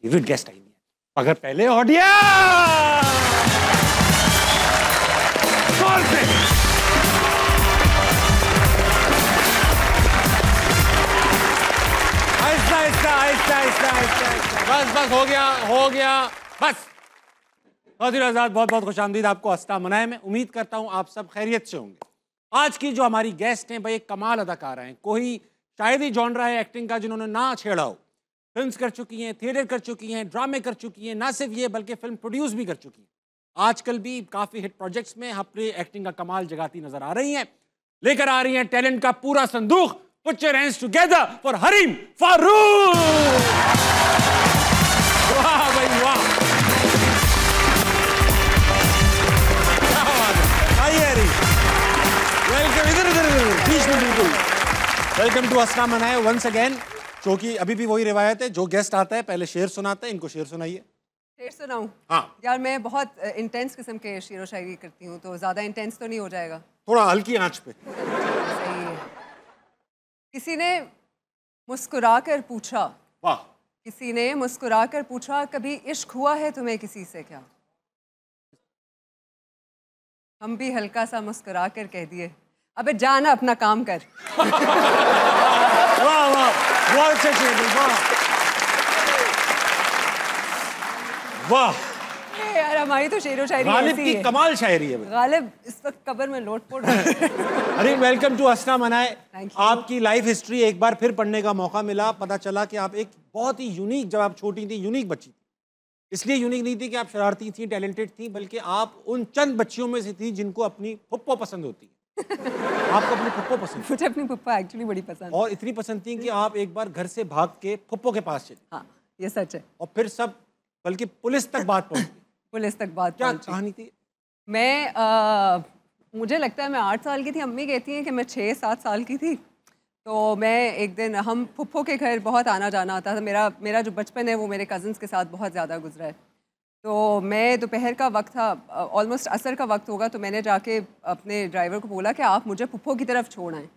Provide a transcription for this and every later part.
Favourite guest आई अगर पहले audience बस हो गया बस। नाज़रीन आज़ाद, बहुत बहुत खुशामदीद आपको अस्ता मनाए में। उम्मीद करता हूँ आप सब खैरियत से होंगे। आज की जो हमारी गेस्ट हैं भाई एक कमाल अदाकारा हैं। कोई शायद ही जॉनरा है एक्टिंग का जिन्होंने ना छेड़ा हो। फिल्म्स कर चुकी हैं, थिएटर कर चुकी हैं, ड्रामे कर चुकी हैं, ना सिर्फ ये बल्कि फिल्म प्रोड्यूस भी कर चुकी हैं। आजकल भी काफ़ी हिट प्रोजेक्ट्स में अपने एक्टिंग का कमाल जगाती नजर आ रही हैं। लेकर आ रही हैं टैलेंट का पूरा संदूक। Put your hands together for Hareem Farooq. वाह भाई वाह, आइए हरीम, वेलकम। इधर बीच में बिल्कुल वेलकम टू अस्ता मनाए वंस अगेन। क्योंकि अभी भी वही रिवायत है, जो गेस्ट आता है पहले शेर सुनाता है। इनको शेर सुनाइए। शेर सुनाऊं? हाँ यार, मैं बहुत इंटेंस किस्म के शेर व शायरी करती हूँ, तो ज़्यादा इंटेंस तो नहीं हो जाएगा? थोड़ा हल्की आंच पे। सही है। किसी ने मुस्कुरा कर पूछा, वाह, किसी ने मुस्कुरा कर पूछा, कभी इश्क हुआ है तुम्हें किसी से क्या? हम भी हल्का सा मुस्कुरा कर कह दिए, अबे जाना अपना काम कर। वाह वाह, बहुत अच्छा शेर, वाह वाह। यार हमारी तो शेर व शायरी गालिब ऐसी की है। कमाल शायरी है। गालिब इस वक्त कब्र में लोट-पोट अरे वेलकम टू अस्ता मनाए। Thank you. आपकी लाइफ हिस्ट्री एक बार फिर पढ़ने का मौका मिला। पता चला कि आप एक बहुत ही यूनिक, जब आप छोटी थी यूनिक बच्ची थी। इसलिए यूनिक नहीं थी कि आप शरारती थी, टैलेंटेड थी, बल्कि आप उन चंद बच्चियों में से थी जिनको अपनी फुप्पो पसंद होती है। आपको अपनी फुप्पो पसंद? मुझे अपनी पप्पा एक्चुअली बड़ी पसंद। और इतनी पसंद थी कि आप एक बार घर से भाग के फुप्पो के पास चली। हाँ, ये सच है। और फिर सब, बल्कि पुलिस तक बात पहुंची। पुलिस तक बात क्या पहुंची। कहानी थी? मैं मुझे लगता है मैं 8 साल की थी। अम्मी कहती हैं कि मैं 6-7 साल की थी। तो मैं एक दिन, हम फुप्पो के घर बहुत आना जाना होता था। मेरा जो बचपन है वो मेरे कज़न्स के साथ बहुत ज़्यादा गुजरा है। तो मैं, दोपहर का वक्त था, ऑलमोस्ट असर का वक्त होगा, तो मैंने जाके अपने ड्राइवर को बोला कि आप मुझे फुप्पो की तरफ छोड़ आएँ।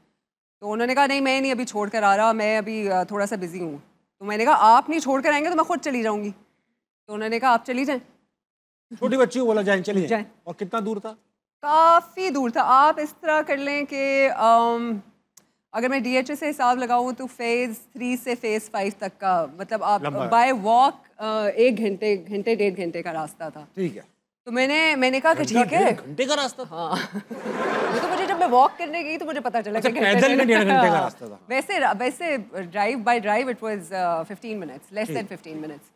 तो उन्होंने कहा नहीं, मैं नहीं अभी छोड़ कर आ रहा, मैं अभी थोड़ा सा बिज़ी हूँ। तो मैंने कहा आप नहीं छोड़ कर आएंगे तो मैं खुद चली जाऊँगी। तो उन्होंने कहा आप चली जाएँ। छोटी बच्ची को बोला जाए चलिए जाएं। और कितना दूर था? काफ़ी दूर था। आप इस तरह कर लें कि अगर मैं DHA से हिसाब लगाऊं तो फेज़ 3 से फेज़ 5 तक का, मतलब आप बाय वॉक 1 घंटे 1.5 घंटे का रास्ता था। ठीक है। तो मैंने कहा कि ठीक है। घंटे का रास्ता था? हाँ। वो तो मुझे, जब मैं वॉक करने गई तो मुझे पता चला कि पैदल में 1.5 घंटे का रास्ता था। वैसे drive bye drive it was 15 minutes, less than 15 minutes.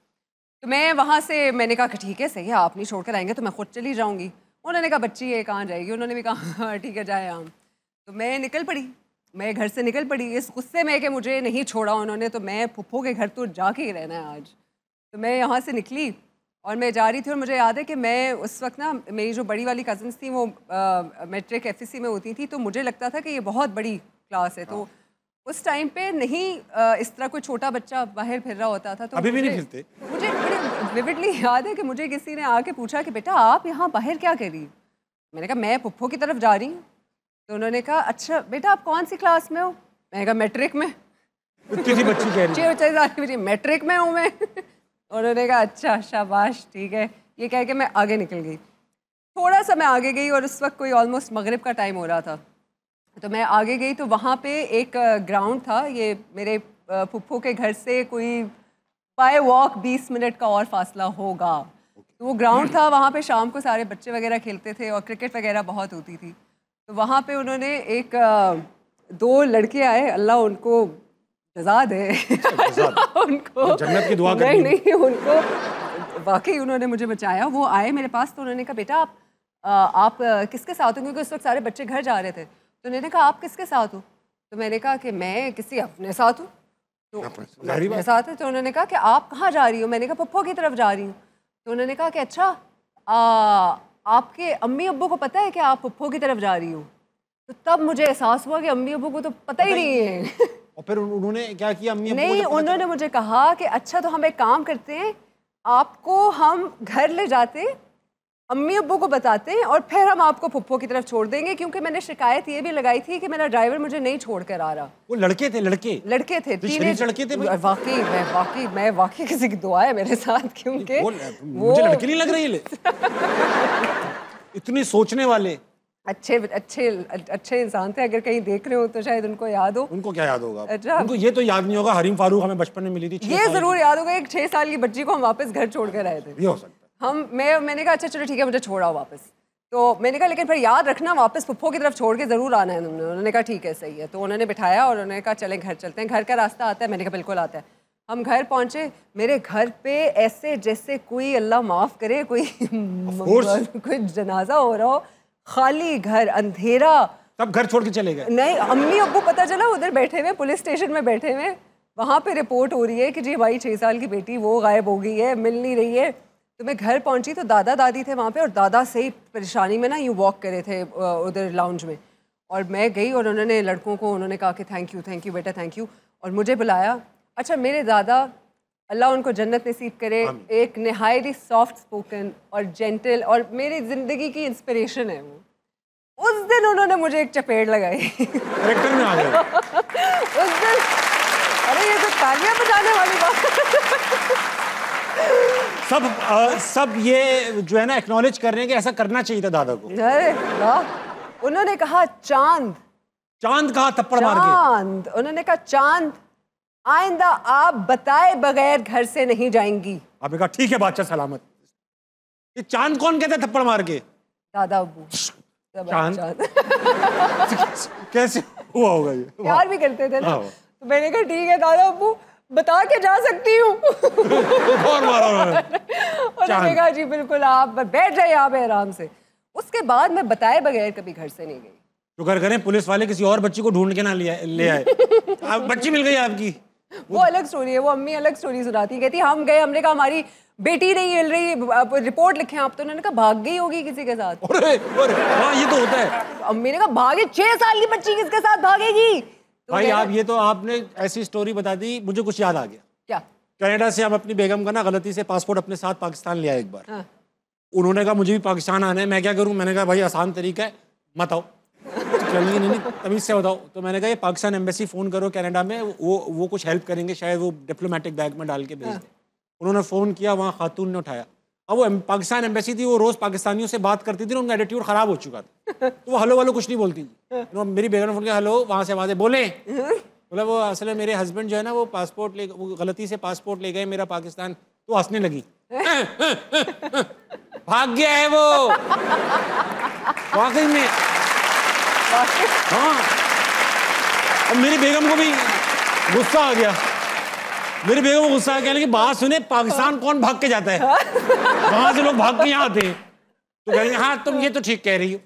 तो मैं वहाँ से, मैंने कहा कि ठीक है सही है, आप नहीं छोड़ कर आएंगे तो मैं खुद चली जाऊँगी। उन्होंने कहा बच्ची है कहाँ जाएगी, उन्होंने भी कहा ठीक है जाए हम। तो मैं निकल पड़ी, मैं घर से निकल पड़ी इस गुस्से में कि मुझे नहीं छोड़ा उन्होंने, तो मैं फुप्पो के घर तो जाके ही रहना है आज। तो मैं यहाँ से निकली और मैं जा रही थी। और मुझे याद है कि मैं उस वक्त ना, मेरी जो बड़ी वाली कज़न्स थी वो मैट्रिक FSC में होती थी, तो मुझे लगता था कि ये बहुत बड़ी क्लास है। तो उस टाइम पे नहीं इस तरह कोई छोटा बच्चा बाहर फिर रहा होता था। तो अभी भी नहीं फिरते? मुझे बड़े विविडली याद है कि मुझे किसी ने आके पूछा कि बेटा आप यहाँ बाहर क्या कर रही हो? मैंने कहा मैं फुप्पो की तरफ जा रही हूँ। तो उन्होंने कहा अच्छा बेटा आप कौन सी क्लास में हो? मैंने कहा मैट्रिक में। किसी बच्ची कह रही है मैट्रिक में हूँ मैं। उन्होंने कहा अच्छा शाबाश ठीक है। ये कह के मैं आगे निकल गई। थोड़ा सा मैं आगे गई और उस वक्त कोई ऑलमोस्ट मगरिब का टाइम हो रहा था। तो मैं आगे गई तो वहाँ पे एक ग्राउंड था। ये मेरे फुप्पो के घर से कोई बाय वॉक 20 मिनट का और फासला होगा। तो वो ग्राउंड था, वहाँ पे शाम को सारे बच्चे वगैरह खेलते थे और क्रिकेट वगैरह बहुत होती थी। तो वहाँ पे उन्होंने एक 2 लड़के आए, अल्लाह उनको जज़ा दे। उनको जन्नत की दुआ नहीं उनको वाकई उन्होंने मुझे बचाया। वो आए मेरे पास तो उन्होंने कहा बेटा आप किसके साथ हो? क्योंकि उस वक्त सारे बच्चे घर जा रहे थे। तो उन्होंने कहा आप किसके साथ हो? तो मैंने कहा कि मैं किसी अपने साथ हूँ। तो अपने साथ है। तो उन्होंने कहा कि आप कहाँ जा रही हो? मैंने कहा पप्पो की तरफ जा रही हूँ। तो उन्होंने कहा कि अच्छा आपके अम्मी अब्बू को पता है कि आप पप्पो की तरफ जा रही हो? तो तब मुझे एहसास हुआ कि अम्मी अब्बू को तो पता ही नहीं है। और फिर उन्होंने क्या किया? अम्मी अब्बू नहीं, उन्होंने मुझे कहा कि अच्छा तो हम एक काम करते हैं, आपको हम घर ले जाते अम्मी अब्बू को बताते हैं और फिर हम आपको फुप्पो की तरफ छोड़ देंगे, क्योंकि मैंने शिकायत ये भी लगाई थी कि मेरा ड्राइवर मुझे नहीं छोड़ कर आ रहा। वो लड़के थे? लड़के थे, शरीफ लड़के थे भाई? वाकई किसी की दुआ है मेरे साथ, क्योंकि मुझे लड़के नहीं लग रही इतनी सोचने वाले अच्छे अच्छे अच्छे इंसान थे। अगर कहीं देख रहे हो तो शायद उनको याद हो। उनको क्या याद होगा? अच्छा, उनको ये तो याद नहीं होगा हरीम फारूक हमें बचपन में मिली थी। ये जरूर याद होगा, एक 6 साल की बच्ची को हम वापस घर छोड़ कर आए थे। ये हो सकता है। मैंने कहा अच्छा चलो ठीक है, मुझे छोड़ाओ वापस। तो मैंने कहा लेकिन फिर याद रखना वापस पुप्पो की तरफ छोड़ के ज़रूर आना है। उन्होंने कहा ठीक है सही है। तो उन्होंने बिठाया और उन्होंने कहा चलें घर चलते हैं। घर का रास्ता आता है? मैंने कहा बिल्कुल आता है। हम घर पहुंचे, मेरे घर पे ऐसे जैसे कोई अल्लाह माफ़ करे कोई जनाजा हो रहा हो, खाली घर, अंधेरा। तब घर छोड़ के चले गए? नहीं, अम्मी अब्बू पता चला उधर बैठे हुए, पुलिस स्टेशन में बैठे हुए। वहाँ पे रिपोर्ट हो रही है कि जी हमारी 6 साल की बेटी वो गायब हो गई है, मिल नहीं रही है। तो मैं घर पहुँची तो दादा दादी थे वहाँ पे, और दादा से ही परेशानी में ना यूँ वॉक करे थे उधर लाउंज में। और मैं गई और उन्होंने लड़कों को उन्होंने कहा कि थैंक यू बेटा थैंक यू, और मुझे बुलाया। अच्छा, मेरे दादा अल्लाह उनको जन्नत नसीब करे, एक नहायत सॉफ्ट स्पोकन और जेंटल और मेरी ज़िंदगी की इंस्पिरेशन है वो। उस दिन उन्होंने मुझे एक चपेट लगाई। कैरेक्टर में आ गए उस दिन, अरे ये तो तालियां बजाने वाली बात। सब ये जो है ना एक्नॉलेज कर रहे हैं कि ऐसा करना चाहिए था दादा को। अरे वाह, उन्होंने कहा चांद कहा थप्पड़ मार के? चांद, उन्होंने कहा चांद आइंदा आप बताए बगैर घर से नहीं जाएंगी। आपने कहा ठीक है बादशाह सलामत। ये चांद कौन कहता है थप्पड़ मार के? दादा अब्बू। चांद कैसे हुआ होगा? ये प्यार भी करते थे ना। तो मैंने कहा ठीक है दादा अब्बू, बता के जा सकती हूँ। उन्होंने कहा जी बिल्कुल, आप बैठ जाइए यहाँ पे आराम से। उसके बाद मैं बताए बगैर कभी घर से नहीं गई। तो घर करें पुलिस वाले किसी और बच्ची को ढूंढ के ना ले आए? बच्ची मिल गई आपकी? वो अलग स्टोरी है, वो अम्मी अलग स्टोरी सुनाती, कहती हम गए, हमने कहा हमारी बेटी नहीं मिल रही, रिपोर्ट लिखें आप। तो उन्होंने कहा भाग गई होगी किसी के साथ। हाँ ये तो होता है। अम्मी ने कहा भागे, 6 साल की बच्ची किसके साथ भागेगी? तो भाई आप ये तो आपने ऐसी स्टोरी बता दी, मुझे कुछ याद आ गया। क्या? कनाडा से हम अपनी बेगम का ना गलती से पासपोर्ट अपने साथ पाकिस्तान ले आए एक बार। हाँ। उन्होंने कहा मुझे भी पाकिस्तान आना है, मैं क्या करूं? मैंने कहा भाई आसान तरीका है, मत आओ। चलिए नहीं तमीज से बताओ। तो मैंने कहा ये पाकिस्तान एम्बेसी फ़ोन करो कनाडा में, वो कुछ हेल्प करेंगे, शायद वो डिप्लोमेटिक बैग में डाल के भेज दें। उन्होंने फ़ोन किया, वहाँ खातून ने उठाया। अब वो पाकिस्तान एम्बेसी थी, वो रोज़ पाकिस्तानियों से बात करती थी, उनका एटीट्यूड ख़राब हो चुका था। तो वो हलो वालो कुछ नहीं बोलती थी। मेरी बेगम ने फ़ोन किया, हेलो, वहाँ से आवाज़ें बोले। बोला वो असल में मेरे हस्बैंड जो है ना वो गलती से पासपोर्ट ले गए मेरा पाकिस्तान। तो हंसने लगी। भाग गया है वो वाकई में। हाँ, अब मेरी बेगम को भी गुस्सा आ गया। लेकिन बात सुने, पाकिस्तान कौन भाग के जाता है? वहां से लोग भाग के यहाँ आते हैं। तो कहेंगे हाँ तुम ये तो ठीक कह रही हो।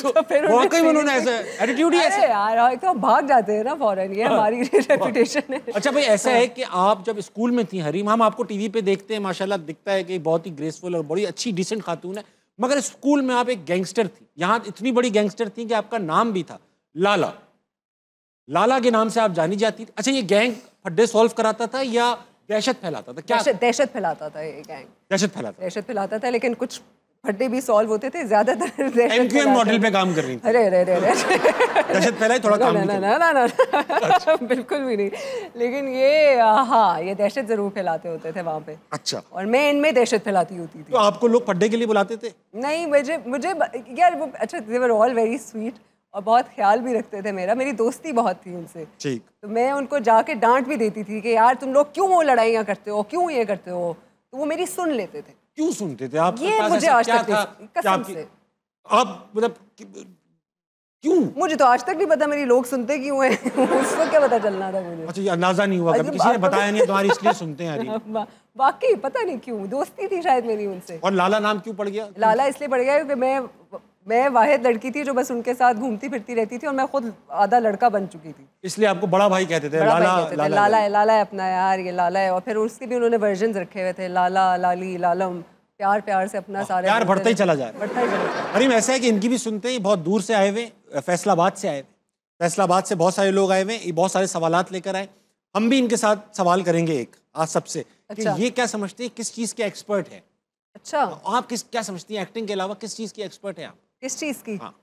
तो फिर वाकई में उन्होंने ऐसा एटीट्यूड ही ऐसा। यार तो भाग जाते हैं ना फौरन, ये हमारी रेपुटेशन है। अच्छा भाई, ऐसा है कि आप जब स्कूल में थी हरीम, हम आपको टीवी पे देखते हैं, माशाल्लाह दिखता है कि बहुत ही ग्रेसफुल और बड़ी अच्छी डिसेंट खातून है, मगर स्कूल में आप एक गैंगस्टर थी। यहाँ इतनी बड़ी गैंगस्टर थी कि आपका नाम भी था लाला। लाला के नाम से आप जानी जाती थी। अच्छा, ये गैंग फड्डे सॉल्व कराता था या दहशत फैलाता था? क्या दहशत फैलाता था ये गैंग? दहशत फैलाता था, लेकिन कुछ फड्डे भी सॉल्व होते थे, ज्यादातर एमक्यूएम मॉडल पे काम कर रही थी। अरे दहशत फैलाई थोड़ा काम ना बिल्कुल भी नहीं। लेकिन ये हाँ, ये दहशत जरूर फैलाते होते थे वहाँ पे। अच्छा, और मैं इनमें दहशत फैलाती होती थी। तो आपको लोग फड्डे के लिए बुलाते थे? नहीं, मुझे यार वो अच्छा, दे वर ऑल वेरी स्वीट और बहुत ख्याल भी रखते थे मेरा, मेरी दोस्ती बहुत थी उनसे। ठीक। तो मैं उनको जाके डांट भी देती थी कि यार तुम लोग क्यों वो लड़ाइयाँ करते हो, क्यों ये करते हो, तो वो मेरी सुन लेते थे। क्यों सुनते थे आप? ये मुझे आज तक कसम से, आप मतलब क्यों? मुझे तो आज तक नहीं पता मेरी लोग सुनते क्यों हैं। उसको क्या पता चलना था मुझे? अच्छा, ये अंदाजा नहीं हुआ कभी? किसी ने बताया नहीं तुम्हारी इसलिए सुनते हैं? बाकी पता नहीं क्यों, दोस्ती थी शायद मेरी उनसे। और लाला नाम क्यों पड़ गया? लाला इसलिए पड़ गया क्योंकि मैं वाहिद लड़की थी जो बस उनके साथ घूमती फिरती रहती थी और मैं खुद आधा लड़का बन चुकी थी, इसलिए आपको बड़ा भाई कहते थे। लाला है अपना यार, ये लाला है। और फिर उसके भी उन्होंने वर्जन रखे हुए थे, लाला, लाली, लालम, प्यार से अपना सारे प्यार बढ़ता ही चला जाए। अरे ऐसा है कि इनकी भी सुनते ही बहुत दूर से आए हुए, फैसलाबाद से आए हुए, फैसलाबाद से बहुत सारे लोग आए हुए, बहुत सारे सवालात लेकर आए। हम भी इनके साथ सवाल करेंगे एक आज सबसे। अच्छा। कि ये क्या समझते हैं, किस चीज़ के एक्सपर्ट है? अच्छा, आप क्या समझती हैं, एक्टिंग के अलावा किस चीज़ की एक्सपर्ट है आप? किस चीज़ की? हाँ।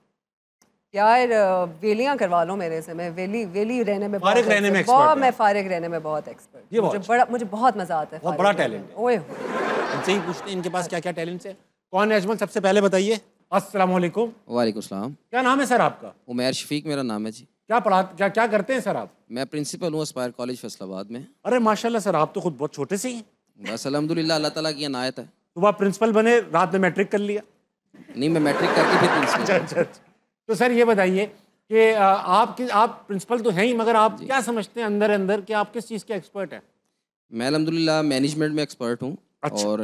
यार वेलियां करवा लो मेरे से, मैं वेली वेली रहने में फारिग रहने में बहुत expert है मैं आप। फारिग रहने में बहुत एक्सपर्ट। ये बहुत मुझे बहुत मजा आता है। बहुत फारिग बड़ा रहने टैलेंट में। है। ओए इनसे ही पूछते हैं इनके पास क्या क्या टैलेंट्स है। कौन है अजमल, सबसे पहले बताइए। अस्सलाम वालेकुम। वालेकुम सलाम। क्या नाम है सर आपका? उमैर शफीक मेरा नाम है जी। क्या क्या करते हैं सर आप? मैं प्रिंसिपल हूँ एस्पायर कॉलेज फैसलाबाद में। अरे माशाल्लाह सर, आप तो खुद बहुत छोटे से ही हैं। बस अल्हम्दुलिल्लाह अल्लाह ताला की इनायत है। तो आप प्रिंसिपल बने, रात में मैट्रिक कर लिया? नहीं, मैं मैट्रिक करके फिर प्रिंसिपल। अच्छा। तो सर ये बताइए कि आप प्रिंसिपल तो हैं ही, मगर आप क्या समझते हैं अंदर अंदर कि आप किस चीज़ के एक्सपर्ट हैं? मैं अल्हम्दुलिल्लाह मैनेजमेंट में एक्सपर्ट हूँ। अच्छा। और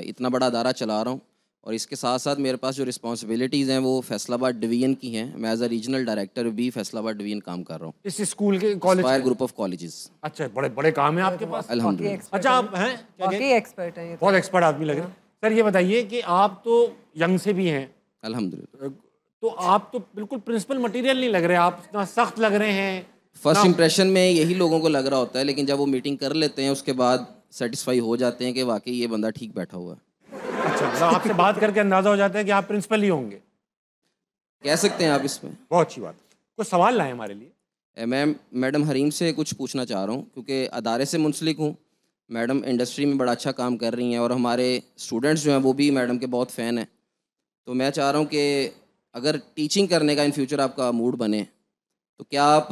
इतना बड़ा अदारा चला रहा हूँ, और इसके साथ साथ मेरे पास जो रिस्पॉन्सिबिलिटीज़ हैं वो फैसलाबाद डिवीज़न की हैं। मैं एज अ रीजनल डायरेक्टर भी फैसलाबाद डिवीज़न काम कर रहा हूँ, इस स्कूल के college Aspire group of colleges. अच्छा, बड़े बड़े काम है आपके पास। अल्हम्दुलिल्लाह। अच्छा, आप हैं क्या वाकई एक्सपर्ट है ये तो। बहुत एक्सपर्ट आदमी लग रहे हैं। सर ये बताइए कि आप तो यंग से भी हैं, अल्हम्दुलिल्लाह। तो आप तो बिल्कुल प्रिंसिपल मटेरियल नहीं लग रहे, आप इतना सख्त लग रहे हैं। फर्स्ट इंप्रेशन में यही लोगों को लग रहा होता है, लेकिन जब वो मीटिंग कर लेते हैं उसके बाद सेटिस्फाई हो जाते हैं कि वाकई ये बंदा ठीक बैठा हुआ है। अच्छा, मतलब आपसे बात करके अंदाजा हो जाता है कि आप प्रिंसिपल ही होंगे। कह सकते हैं आप इसमें। बहुत अच्छी बात। कुछ सवाल लाए हमारे लिए। मैं मैडम हरीम से कुछ पूछना चाह रहा हूँ, क्योंकि अदारे से मुंसलिक हूँ। मैडम इंडस्ट्री में बड़ा अच्छा काम कर रही हैं, और हमारे स्टूडेंट्स जो हैं वो भी मैडम के बहुत फ़ैन हैं। तो मैं चाह रहा हूँ कि अगर टीचिंग करने का इन फ्यूचर आपका मूड बने, तो क्या आप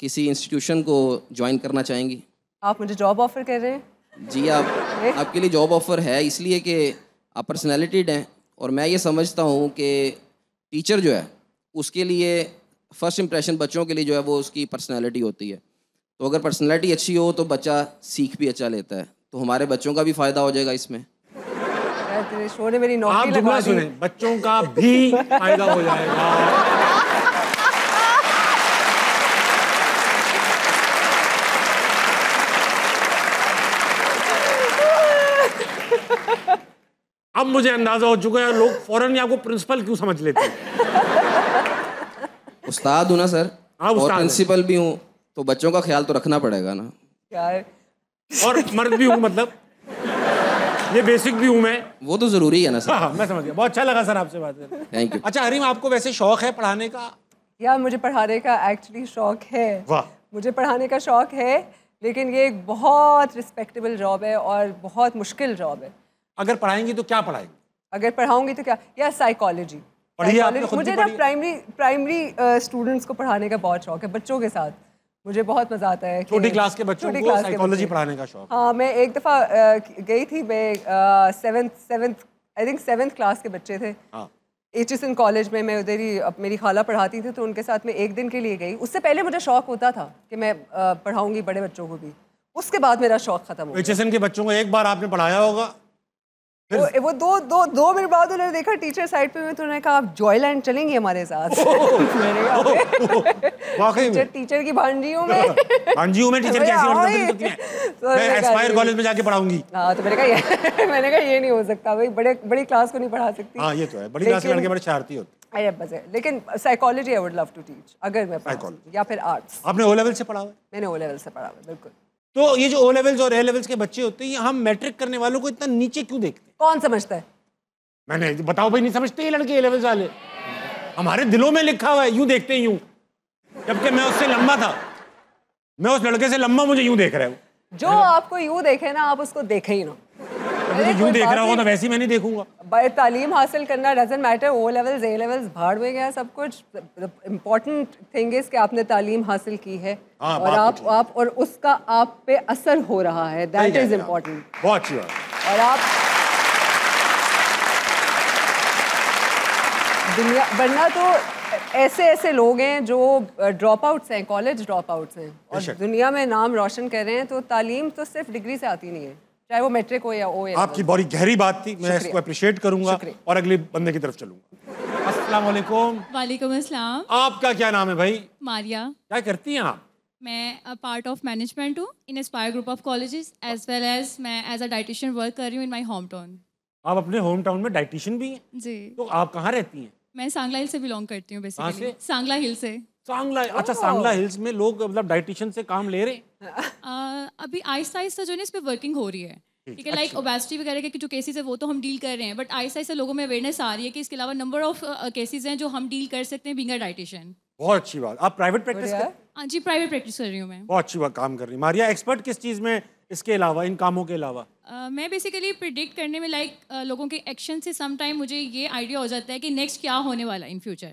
किसी इंस्टीट्यूशन को ज्वाइन करना चाहेंगी? आप मुझे जॉब ऑफर कर रहे हैं? जी, आपके लिए जॉब ऑफ़र है, इसलिए कि आप पर्सनैलिटीड हैं, और मैं ये समझता हूँ कि टीचर जो है उसके लिए फ़र्स्ट इंप्रेशन बच्चों के लिए जो है वो उसकी पर्सनैलिटी होती है। तो अगर पर्सनैलिटी अच्छी हो तो बच्चा सीख भी अच्छा लेता है, तो हमारे बच्चों का भी फ़ायदा हो जाएगा इसमें। यार तेरे शो ने मेरी आप नौकरी जुमला लगा दी। सुने, बच्चों का भी फायदा हो जाएगा। अब मुझे अंदाजा हो चुका है लोग फौरन ही आपको प्रिंसिपल क्यों समझ लेते हैं। उस्ताद हूँ ना सर, हाँ, और उस्ताद हैं। प्रिंसिपल भी हूँ, तो बच्चों का ख्याल तो रखना पड़ेगा ना। यार और मर्द भी हूँ, मतलब ये बेसिक भी हूँ मैं। वो तो ज़रूरी है ना सर। हाँ, मैं समझ गया। बहुत अच्छा लगा सर आपसे बात करके। Thank you. अच्छा हरीम, आपको वैसे शौक है पढ़ाने का? यार मुझे पढ़ाने का एक्चुअली शौक है। वाह। मुझे पढ़ाने का शौक है, लेकिन ये एक बहुत रिस्पेक्टेबल जॉब है और बहुत मुश्किल जॉब है। अगर पढ़ाएंगी तो क्या पढ़ाएंगी? अगर पढ़ाऊंगी तो क्या, यार साइकोलॉजी। पढ़िए, आपने खुद भी मुझे ना पढ़ी? प्राइमरी स्टूडेंट्स को पढ़ाने का बहुत शौक है, बच्चों के साथ मुझे बहुत मज़ा आता है। छोटी क्लास के बच्चों छोटी को क्लास के साइकोलॉजी बच्चे। पढ़ाने का शौक। हाँ, मैं एक दफ़ा गई थी, मैं सेवन्थ क्लास के बच्चे थे। हाँ। एचएसएन कॉलेज में, मैं उधर ही मेरी खाला पढ़ाती थी, तो उनके साथ मैं एक दिन के लिए गई। उससे पहले मुझे शौक होता था कि मैं पढ़ाऊंगी बड़े बच्चों को भी। उसके बाद मेरा शौक खत्म हो गया। एचएसएन के बच्चों को एक बार आपने पढ़ाया होगा, वो दो मिनट बाद उन्होंने देखा टीचर साइड पे में, तो उन्होंने कहा आप जॉयलैंड चलेंगे हमारे साथ। मैंने कहा वाकई में टीचर की भांजी हूँ मैं। भांजी हूँ मैं, टीचर की ऐसी वर्तन तो नहीं तो है। मैं एस्पायर कॉलेज में जाके पढ़ाऊंगी। हाँ, तो मैंने कहा ये नहीं हो सकता भाई, बड़ी क्लास को नहीं पढ़ा सकती। हाँ, ये तो है, बड़ी क्लास के लड़के बड़े शरारती होते अरे बस है, लेकिन psychology I would love to teach, अगर मैं Psychology। या फिर आर्ट्स। आपने ओ लेवल से पढ़ा हुआ है? मैंने ओ लेवल से पढ़ा हुआ है, बिल्कुल। तो ये जो ओ लेवल्स और ए लेवल्स के बच्चे होते हैं, ये हम मैट्रिक करने वालों को इतना नीचे क्यों देखते हैं? कौन समझता है? मैंने बताओ भाई, नहीं समझते ये लड़के ए लेवल्स वाले? हमारे दिलों में लिखा हुआ है, यूं देखते हैं यूं, जबकि मैं उससे लंबा था। मैं उस लड़के से लंबा, मुझे यूं देख रहा है। जो आपको यूं देखे ना, आप उसको देखे ही ना। मुझे यूं देख रहा होगा तो वैसे ही मैं नहीं देखूंगा। तालीम हासिल करना doesn't matter, O levels A levels भाड़ में गया सब कुछ। इम्पोर्टेंट थिंग इज कि आपने तालीम हासिल की है, हाँ, और आप और उसका आप पे असर हो रहा है, दैट इज इम्पोर्टेंट। बहुत अच्छी बात। और आप दुनिया, वरना तो ऐसे लोग हैं जो ड्रॉप आउट्स हैं, कॉलेज ड्रॉप आउट्स हैं, और दुनिया में नाम रोशन कर रहे हैं। तो तालीम तो सिर्फ डिग्री से आती नहीं है, चाहे वो मैट्रिक हो या ओ। आपकी बड़ी गहरी बात थी, मैं इसको अप्रिशिएट करूंगा और अगले बंदे की तरफ चलूंगा। अस्सलाम वालेकुम। वालेकुम अस्सलाम। आपका क्या नाम है भाई? मारिया। क्या करती हैं आप? मैं पार्ट ऑफ मैनेजमेंट हूँ in Aspire group of colleges, as well as मैं एज अ डाइटिशियन वर्क कर रही हूँ इन माय होम टाउन। आप अपने होम टाउन में डाइटिशियन भी हैं? जी। तो आप कहाँ रहती हैं? मैं सांगला हिल से बिलोंग करती हूँ बेसिकली। कहाँ से? सांगला हिल से। सांगला, अच्छा सांगला हिल्स में लोग मतलब डाइटिशियन से काम ले रहे हैं? अभी आहिस्ता आहिस्ता जो है ना इस पर वर्किंग हो रही है, ठीक है, लाइक ओबेसिटी वगैरह के जो केसेस है वो तो हम डील कर रहे हैं, बट आहिस्ता आहिस्ता लोगों में अवेयरनेस आ रही है कि इसके अलावा नंबर ऑफ केसेस हैं जो हम डील कर सकते हैं बीइंग अ डाइटिशियन। बहुत अच्छी बात। आप प्राइवेट प्रैक्टिस कर? हाँ जी, प्राइवेट प्रैक्टिस कर रही हूँ मैं। बहुत अच्छी बात काम कर रही है। मारिया एक्सपर्ट किस चीज़ में, इसके अलावा, इन कामों के अलावा? मैं बेसिकली प्रिडिक्ट करने में लोगों के एक्शन से सम टाइम मुझे ये आइडिया हो जाता है कि नेक्स्ट क्या होने वाला है इन फ्यूचर,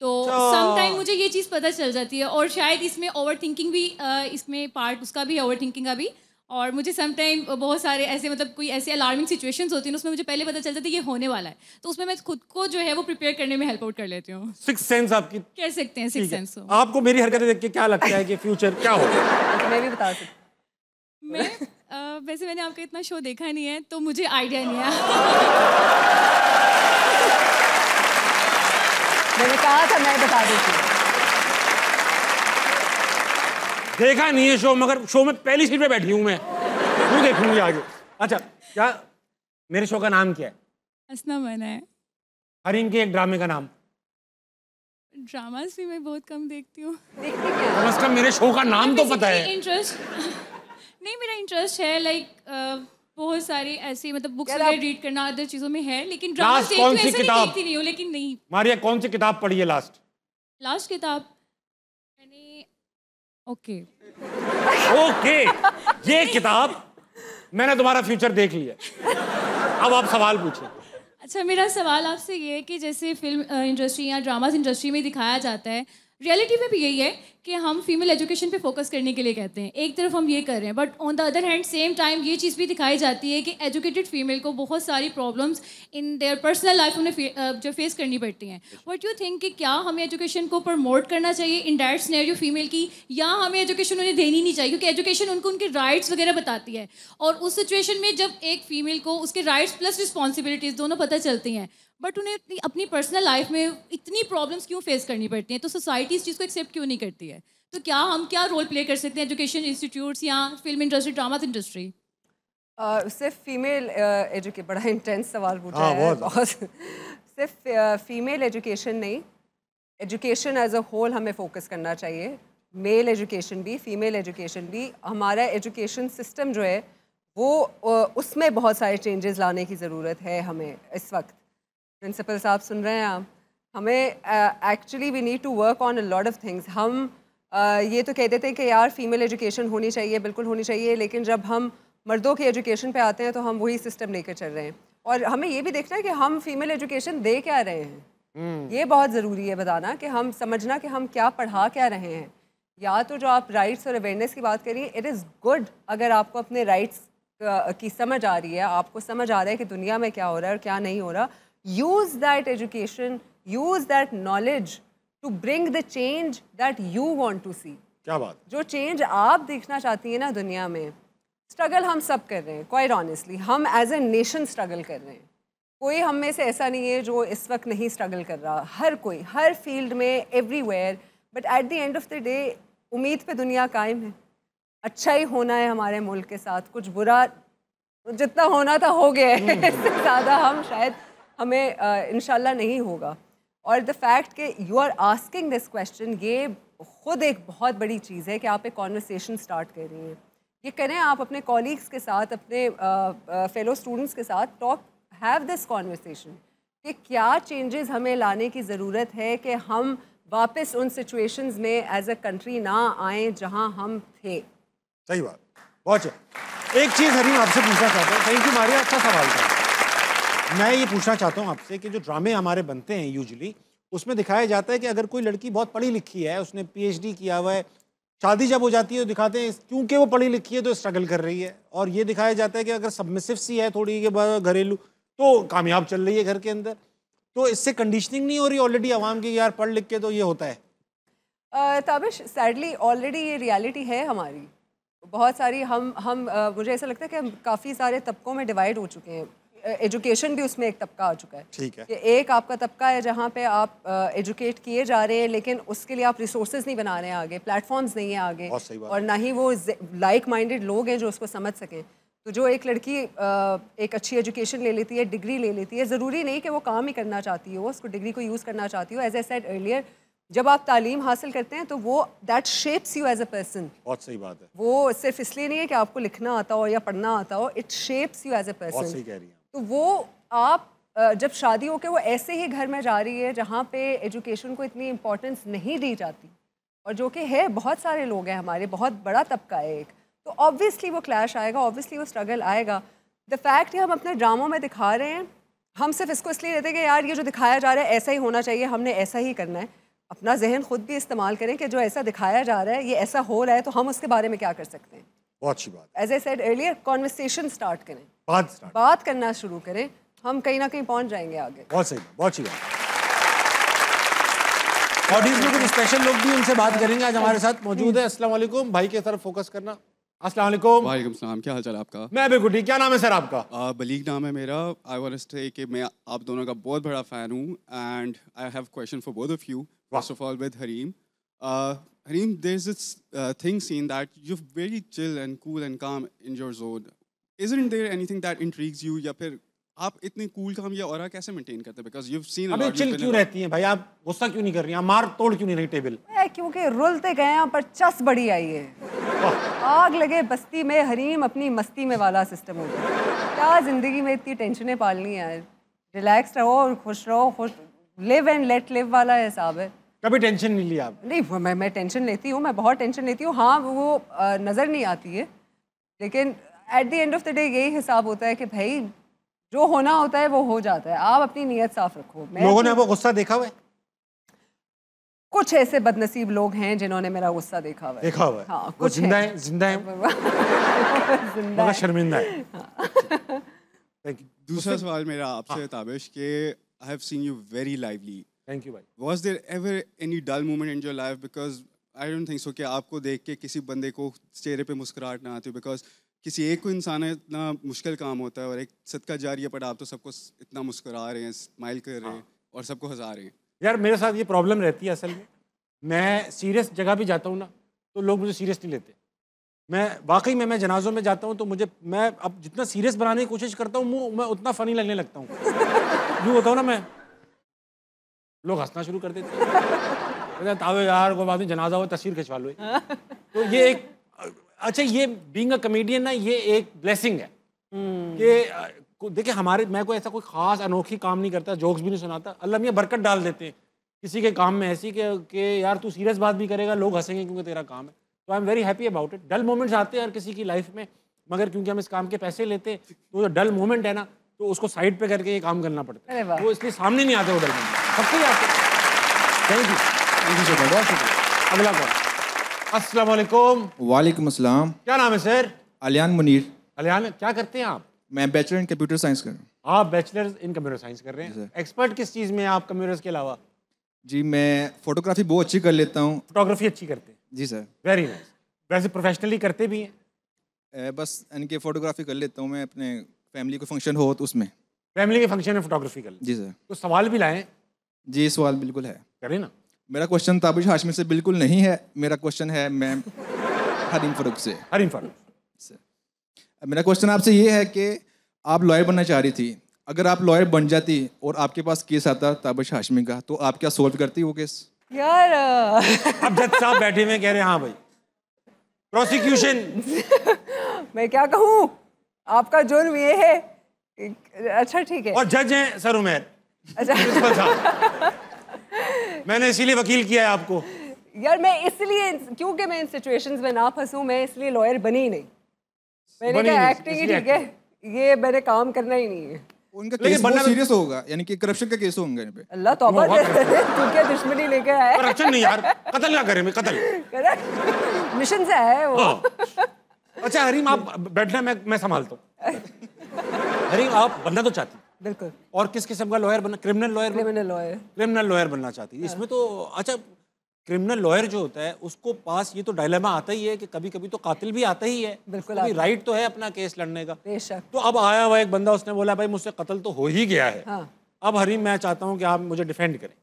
तो सम टाइम मुझे ये चीज़ पता चल जाती है। और शायद इसमें ओवर थिंकिंग भी इसमें पार्ट उसका भी है, ओवर थिंकिंग का भी। और मुझे सम टाइम बहुत सारे ऐसे कोई ऐसे अलार्मिंग सिचुएशंस होती हैं उसमें मुझे पहले पता चल जाता है ये होने वाला है, तो उसमें मैं खुद को जो है वो प्रिपेयर करने में हेल्प आउट कर लेती हूँ। सिक्स सेंस आपकी कह सकते हैं, सिक्स सेंस। आपको मेरी हरकतें देख के क्या लगता है कि फ्यूचर क्या होगा? मैं भी बता सकती हूँ। मैं वैसे मैंने आपका इतना शो देखा नहीं है तो मुझे आइडिया नहीं है। मैंने कहा था मैं बता देती हूँ। देखा नहीं है शो, मगर शो में पहली सीट पे बैठी हूँ मैं, क्यों देखूंगी आगे। अच्छा, क्या मेरे शो का नाम क्या है? हंसना मना है। हरिंग के एक ड्रामे का नाम? ड्रामास भी मैं बहुत कम देखती हूँ। कम से कम मेरे शो का नाम तो पता है। इंटरेस्ट नहीं, मेरा इंटरेस्ट है बहुत सारी ऐसी बुक्स वगैरह रीड करना, अदर चीज़ों में है, लेकिन ड्रामा देखती नहीं हूँ। लेकिन नहीं, मारिया कौन सी किताब पढ़ी है लास्ट किताब मैंने ओके ये किताब मैंने तुम्हारा फ्यूचर देख लिया। अब आप सवाल पूछिए। अच्छा, मेरा सवाल आपसे ये है कि जैसे फिल्म इंडस्ट्री या ड्रामास इंडस्ट्री में दिखाया जाता है, रियलिटी में भी यही है कि हम फीमेल एजुकेशन पे फोकस करने के लिए कहते हैं, एक तरफ हम ये कर रहे हैं, but on the other hand same time ये चीज़ भी दिखाई जाती है कि एजुकेटेड फीमेल को बहुत सारी problems in their personal life उन्हें जो फेस करनी पड़ती हैं। व्हाट यू थिंक कि क्या हमें एजुकेशन को प्रमोट करना चाहिए इन दैट सिनेरियो फीमेल की, या हमें एजुकेशन उन्हें देनी नहीं चाहिए? क्योंकि एजुकेशन उनको उनके राइट्स वगैरह बताती है, और उस सिचुएशन में जब एक फीमेल को उसके राइट्स प्लस रिस्पॉन्सिबिलिटीज़ दोनों पता चलती हैं, बट उन्हें अपनी पर्सनल लाइफ में इतनी प्रॉब्लम्स क्यों फेस करनी पड़ती हैं, तो सोसाइटी इस चीज़ को एक्सेप्ट क्यों नहीं करती है? तो क्या रोल प्ले कर सकते हैं एजुकेशन इंस्टीट्यूट्स या फिल्म इंडस्ट्री, ड्रामा इंडस्ट्री? सिर्फ फीमेल बड़ा इंटेंस सवाल पूछा है बहुत। सिर्फ फीमेल एजुकेशन नहीं, एजुकेशन एज अ होल हमें फोकस करना चाहिए। मेल एजुकेशन भी, फीमेल एजुकेशन भी। हमारा एजुकेशन सिस्टम जो है वो उसमें बहुत सारे चेंजेस लाने की ज़रूरत है हमें इस वक्त। प्रिंसिपल साहब सुन रहे हैं आप, हमें actually we need to work on a lot of things. हम ये तो कहते थे कि यार फीमेल एजुकेशन होनी चाहिए, बिल्कुल होनी चाहिए, लेकिन जब हम मर्दों की एजुकेशन पे आते हैं तो हम वही सिस्टम लेकर चल रहे हैं। और हमें ये भी देखना है कि हम फीमेल एजुकेशन दे क्या रहे हैं। ये बहुत ज़रूरी है बताना, कि हम समझना कि हम क्या पढ़ा क्या रहे हैं। या तो जो आप राइट्स और अवेयरनेस की बात करिए, इट इज़ गुड अगर आपको अपने राइट्स की समझ आ रही है, आपको समझ आ रहा है कि दुनिया में क्या हो रहा है और क्या नहीं हो रहा। use that education, use that knowledge to bring the change that you want to see. क्या बात। जो चेंज आप देखना चाहती हैं ना दुनिया में, स्ट्रगल हम सब कर रहे हैं, क्वाइट ऑनेस्टली हम एज ए नेशन स्ट्रगल कर रहे हैं। कोई हम में से ऐसा नहीं है जो इस वक्त नहीं स्ट्रगल कर रहा, हर कोई, हर फील्ड में, everywhere. But at the end of the day उम्मीद पे दुनिया कायम है। अच्छा ही होना है हमारे मुल्क के साथ, कुछ बुरा जितना होना था हो गया है, इससे ज़्यादा हम शायद हमें इंशाल्लाह नहीं होगा। और द फैक्ट कि you are asking this question, ये खुद एक बहुत बड़ी चीज़ है कि आप एक कॉन्वर्सेशन स्टार्ट कर रही हैं। ये करें आप अपने कॉलीग्स के साथ, अपने फेलो स्टूडेंट्स के साथ, टॉक, हैव दिस कॉन्वर्सेशन कि क्या चेंजेस हमें लाने की ज़रूरत है कि हम वापस उन सिचुएशंस में एज अ कंट्री ना आए जहां हम थे। सही बात, बहुत अच्छा। एक चीज़ हरीम आपसे पूछना चाहता हूँ। थैंक यू मारिया, अच्छा सवाल था। मैं ये पूछना चाहता हूँ आपसे कि जो ड्रामे हमारे बनते हैं यूजुअली, उसमें दिखाया जाता है कि अगर कोई लड़की बहुत पढ़ी लिखी है, उसने PhD किया हुआ है, शादी जब हो जाती है तो दिखाते हैं क्योंकि वो पढ़ी लिखी है तो स्ट्रगल कर रही है। और ये दिखाया जाता है कि अगर सबमिसिव सी है थोड़ी के घरेलू, तो कामयाब चल रही है घर के अंदर। तो इससे कंडीशनिंग नहीं हो रही ऑलरेडी आवाम की, यार पढ़ लिख के तो ये होता है? ताबिश, सैडली ऑलरेडी ये रियलिटी है हमारी। बहुत सारी हम मुझे ऐसा लगता है कि हम काफ़ी सारे तबकों में डिवाइड हो चुके हैं। एजुकेशन भी उसमें एक तबका आ चुका है। ठीक है, कि एक आपका तबका है जहाँ पे आप एजुकेट किए जा रहे हैं, लेकिन उसके लिए आप रिसोर्सेज नहीं बना रहे हैं आगे, प्लेटफॉर्म्स नहीं है आगे, और ना ही वो लाइक माइंडेड लोग हैं जो उसको समझ सकें। तो जो एक लड़की एक अच्छी एजुकेशन ले लेती है, डिग्री ले लेती है, ज़रूरी नहीं कि वो काम ही करना चाहती हो, उसको डिग्री को यूज़ करना चाहती हो। एज आई सेड अर्लियर, जब आप तालीम हासिल करते हैं तो वो that shapes you as a person. बहुत सही बात है, वो सिर्फ इसलिए नहीं है कि आपको लिखना आता हो या पढ़ना आता हो, it shapes you as a बहुत पर्सन। सही कह रही हैं। तो वो आप जब शादी हो के वो ऐसे ही घर में जा रही है जहाँ पे एजुकेशन को इतनी इम्पोर्टेंस नहीं दी जाती, और जो कि है, बहुत सारे लोग हैं हमारे, बहुत बड़ा तबका है एक, तो ऑब्वियसली वो क्लैश आएगा, ऑब्वियसली वो स्ट्रगल आएगा। द फैक्ट कि हम अपने ड्रामों में दिखा रहे हैं, हम सिर्फ इसको इसलिए देते हैं कि यार ये जो दिखाया जा रहा है ऐसा ही होना चाहिए, हमने ऐसा ही करना है। अपना जहन खुद भी इस्तेमाल करें कि जो ऐसा दिखाया जा रहा है ये ऐसा हो रहा है, तो हम उसके बारे में क्या कर सकते हैं। बहुत अच्छी बात, as I said earlier, conversation start करें, बात बात करना शुरू करें, हम कहीं ना कहीं पहुंच जाएंगे आगे। बहुत सही, बहुत अच्छी बात। ऑडियंस में कुछ स्पेशल लोग भी उनसे बात करेंगे, आज हमारे साथ मौजूद है। अस्सलाम वालेकुम, भाई की तरफ फोकस करना। अस्सलाम वालेकुम। वालेकुम सलाम, क्या हाल चाल आपका? मैं बिल्कुल ठीक। क्या नाम है सर आपका? बलीग नाम है मेरा। आई वांट टू से कि मैं आप दोनों का बहुत बड़ा फ़ैन हूँ and I have question for both of you. First of all with Hareem. Hareem, there is this thing seen that you very chill and cool and calm in your zone. Isn't there anything that intrigues you, या फिर आप इतने cool काम या aura कैसे maintain करते हैं? Because you have seen अबे चिल क्यों रहती हैं भाई आप? गुस्सा क्यों नहीं कर रही हैं? मार तोड़ क्यों नहीं रही टेबल? क्योंकि रुलते गए हैं पर चस बड़ी आई है। आग लगे बस्ती में, हरीम अपनी मस्ती में वाला सिस्टम हो गया। क्या जिंदगी में इतनी टेंशनें पालनी है? रिलैक्स रहो और खुश रहो, खुश लिव एंड लेट लिव वाला हिसाब है। कभी टेंशन नहीं लिया आप? नहीं, मैं टेंशन लेती हूँ, मैं बहुत टेंशन लेती हूँ। हाँ, वो नज़र नहीं आती है, लेकिन at the end of the day यही हिसाब होता है कि भाई जो होना होता है वो हो जाता है। आप अपनी नीयत साफ रखो। लोगों ने वो गुस्सा देखा हुआ है? कुछ ऐसे बदनसीब लोग हैं जिन्होंने मेरा गुस्सा देखा हुआ है। देखा हुआ है? हाँ, वो जिंदा है, जिंदा है, जिंदा मगर शर्मिंदा है। Thank you. दूसरा सवाल मेरा आपसे ताबिश कि I have seen you very lively. Thank you भाई। Was there ever any dull moment in your life? Because I don't think so कि आपको देख के किसी बंदे को चेहरे पे मुस्कुराहट ना आती हो। बिकॉज किसी एक को इंसान है, इतना मुश्किल काम होता है, और एक सदका जारी है, पर आप तो सबको इतना मुस्कुरा रहे हैं, स्माइल कर रहे हैं और सबको हंसा रहे हैं। यार मेरे साथ ये प्रॉब्लम रहती है असल में, मैं सीरियस जगह भी जाता हूँ ना तो लोग मुझे सीरियस नहीं लेते। मैं वाकई में, मैं जनाजों में जाता हूँ तो मैं अब जितना सीरियस बनाने की कोशिश करता हूँ मैं उतना फ़नी लगने लगता हूँ। यूँ होता हूँ ना मैं, लोग हंसना शुरू कर देते हैं। तावे यार कोई बात नहीं, जनाजा हो तस्वीर खिंचवा लो। तो ये एक, अच्छा ये बीइंग अ कॉमेडियन ना, ये एक ब्लेसिंग है कि देखिए हमारे, मैं कोई ऐसा कोई ख़ास अनोखी काम नहीं करता, जोक्स भी नहीं सुनाता। अल्लाह मियाँ बरकत डाल देते हैं किसी के काम में ऐसी कि यार तू सीरियस बात भी करेगा लोग हंसेंगे क्योंकि तेरा काम है। तो I am very happy about it. Dull moments आते हैं हर किसी की लाइफ में, मगर क्योंकि हम इस काम के पैसे लेते हैं तो जो डल मोमेंट है ना, तो उसको साइड पे करके ये काम करना पड़ता है। वो इसलिए सामने नहीं आते वो डल मोमेंट, सबको ही आते। Thank you, thank you so much, बहुत शुक्रिया। अगला कौन? अस्सलाम वालेकुम। वालेकुम अस्सलाम। क्या नाम है सर? अलियान मुनीर। अलियान, क्या करते हैं आप? मैं बैचलर इन कंप्यूटर साइंस कर रहा हूँ। आप बैचलर इन कंप्यूटर साइंस कर रहे हैं। एक्सपर्ट किस चीज़ में हैं आप कंप्यूटर्स के अलावा? जी मैं फोटोग्राफी बहुत अच्छी कर लेता हूँ। फोटोग्राफी अच्छी करते हैं? जी सर। Very nice. वैसे प्रोफेशनली करते भी हैं? बस इनके फोटोग्राफी कर लेता हूँ मैं, अपने फैमिली को फंक्शन हो तो उसमें। फैमिली के फंक्शन में फोटोग्राफी कर लेते? जी सर। तो सवाल भी लाएं? जी सवाल बिल्कुल है। करें ना। मेरा क्वेश्चन ताबिश हाशमी से बिल्कुल नहीं है, मेरा क्वेश्चन है मैम हरीम फारूक से। हरीम फारूक सर, मेरा क्वेश्चन आपसे ये है कि आप लॉयर बनना चाह रही थी, अगर आप लॉयर बन जाती और आपके पास केस आता ताबिश हाशमी का, तो आप क्या सोल्व करती वो केस? यार अब जज साहब बैठे हुए कह रहे हैं हाँ भाई प्रोसिक्यूशन। मैं क्या कहूँ, आपका जुर्म ये है। अच्छा ठीक है। और जज हैं सर उमैर। अच्छा प्रिंसिपल साहब, मैंने इसीलिए वकील किया है आपको। यार मैं इसलिए, क्योंकि मैं इन सिचुएशंस में ना फंसूं, मैं इसलिए लॉयर बनी नहीं। मैंने कहा एक्टिंग ही ठीक है, ये मैंने काम करना ही नहीं है। उनका केस बहुत सीरियस होगा, यानी कि करप्शन का केस होंगे इन पे। अल्लाह तौबा करे, तू क्या दुश्मनी लेके आया है? करप्शन नहीं यार, कत्ल ना करें, मैं कत्ल मिशन से आया है वो। अच्छा हरीम आप बैठना, मैं संभालता हूँ। हरीम आप बनना तो चाहती? बिल्कुल। और किस किस्म का लॉयर बनना? Criminal lawyer? Criminal lawyer. Criminal lawyer बनना चाहती है। इसमें तो अच्छा क्रिमिनल लॉयर जो होता है उसको पास ये तो डायलेमा आता ही है कि कभी कभी तो कातिल भी आता ही है। बिल्कुल। राइट तो है अपना केस लड़ने का। बेशक। तो अब आया हुआ एक बंदा, उसने बोला भाई मुझसे कत्ल तो हो ही गया है। हाँ। अब हरीम मैं चाहता हूँ कि आप मुझे डिफेंड करें,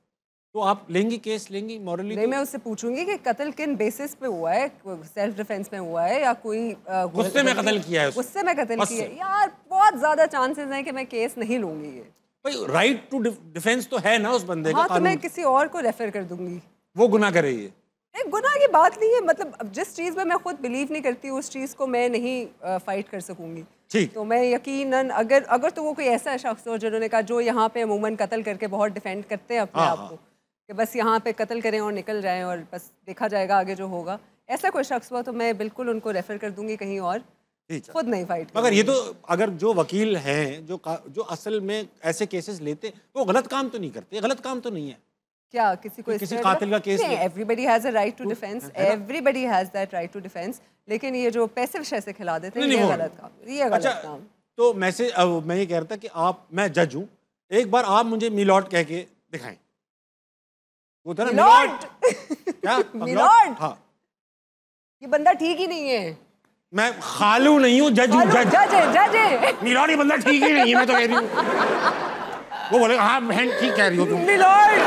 तो आप लेंगी केस, लेंगी मॉरली? नहीं, मैं उससे पूछूंगी कि कत्ल किन बेसिस पे हुआ है, सेल्फ डिफेंस में हुआ है या कोई गुस्से में कत्ल किया है? गुस्से में कत्ल किया है। यार बहुत ज्यादा चांसेस हैं कि मैं केस नहीं लूंगी। ये भाई राइट टू डिफेंस तो है ना उस बंदे का। हाँ, तो मैं किसी और को रेफर कर दूंगी। वो गुनाह कर रही है। एक गुनाह की बात नहीं है, मतलब अब जिस चीज़ में मैं खुद बिलीव नहीं करती उस चीज़ को मैं नहीं फाइट कर सकूंगी। ठीक। तो मैं यकीनन अगर तो वो कोई ऐसा शख्स हो जिन्होंने कहा, जो यहाँ पे अमूमन कत्ल करके बहुत डिफेंड करते हैं अपने आप को कि बस यहाँ पे कत्ल करें और निकल जाएं और बस देखा जाएगा आगे जो होगा, ऐसा कोई शख्स हुआ तो मैं बिल्कुल उनको रेफर कर दूंगी कहीं और, खुद नहीं फाइट। मगर ये तो अगर जो वकील हैं जो असल में ऐसे केसेस लेते, वो गलत काम तो नहीं करते, गलत काम तो नहीं है क्या किसी कातिल का case? Everybody has a right to defence, everybody has that right to defence, लेकिन ये जो पैसे वैसे से खिला देते हैं ये गलत काम, ये गलत काम। तो मैसेज मैं ये कह रहा था कि मैं जज हूँ, एक बार आप मुझे मिलॉर्ड कह के दिखाएं। वो था ना मिलॉर्ड। क्या मिलॉर्ड? हाँ, ये बंदा ठीक ही नहीं है। मैं खालू नहीं हूँ, जज हूँ। जज है मिलॉर्ड, ये बंदा ठीक ही नहीं है, मैं तो कह रही हूँ। वो बोले हाँ बहन ठीक कह रही हो तुम। मिलॉर्ड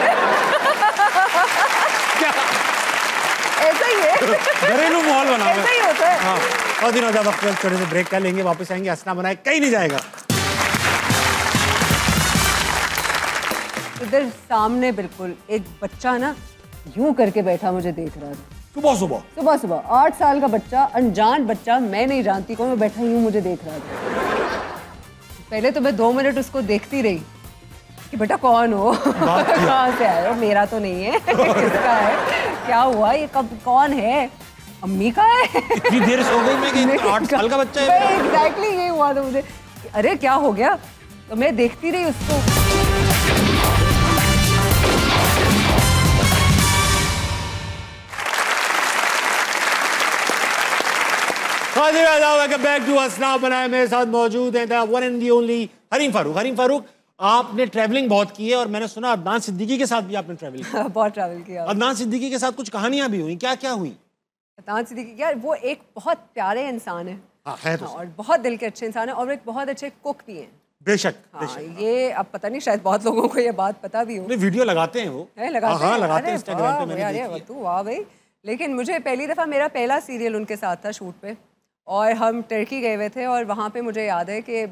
ऐसा ही है, घरेलू माहौल बना हुआ है। ऐसा ही होता है। हाँ, और दिनों जब वक्त छोटे से ब्रेक कर लेंगे, वापस आएंगे, हंसना बनाए कहीं नहीं जाएगा। इधर सामने बिल्कुल एक बच्चा ना यूं करके बैठा मुझे देख रहा था, सुबह 8 साल का बच्चा, अनजान बच्चा, मैं नहीं जानती कौन, बैठा यूं मुझे देख रहा था। पहले तो मैं 2 मिनट उसको देखती रही कि बेटा कौन हो, कहाँ से आए हो, मेरा तो नहीं है, किसका है, क्या हुआ, ये कब, कौन है, अम्मी का है। इतनी देर सो गई मैं कि 8 साल का बच्चा है। एग्जैक्टली यही हुआ था मुझे, अरे क्या हो गया, तो मैं देखती रही उसको। वेलकम बैक टू हंसना बनाए, मेरे साथ मौजूद हैं the one and the only Hareem Farooq. Hareem Farooq, आपने ट्रैवलिंग बहुत की है और मैंने सुना अदनान सिद्दीकी के साथ भी आपने ट्रैवल किया। बहुत ट्रैवल किया। अदनान सिद्दीकी के साथ कुछ कहानियां भी हुई, क्या क्या हुई? अदनान सिद्दीकी यार वो एक बहुत प्यारे इंसान है। हाँ, है तो और बहुत दिल के अच्छे इंसान है और एक बहुत अच्छे कुक भी हैं। बेशक, हाँ, बेशक। ये अब पता नहीं शायद बहुत लोगों को ये बात पता भी हो। वीडियो लगाते हैं वो, लगाते हैं इंस्टाग्राम पे, मैंने देखी है। तू वाह भाई। लेकिन मुझे पहली दफ़ा मेरा पहला सीरियल उनके साथ था शूट पे, और हम टर्की गए हुए थे और वहाँ पे मुझे याद है कि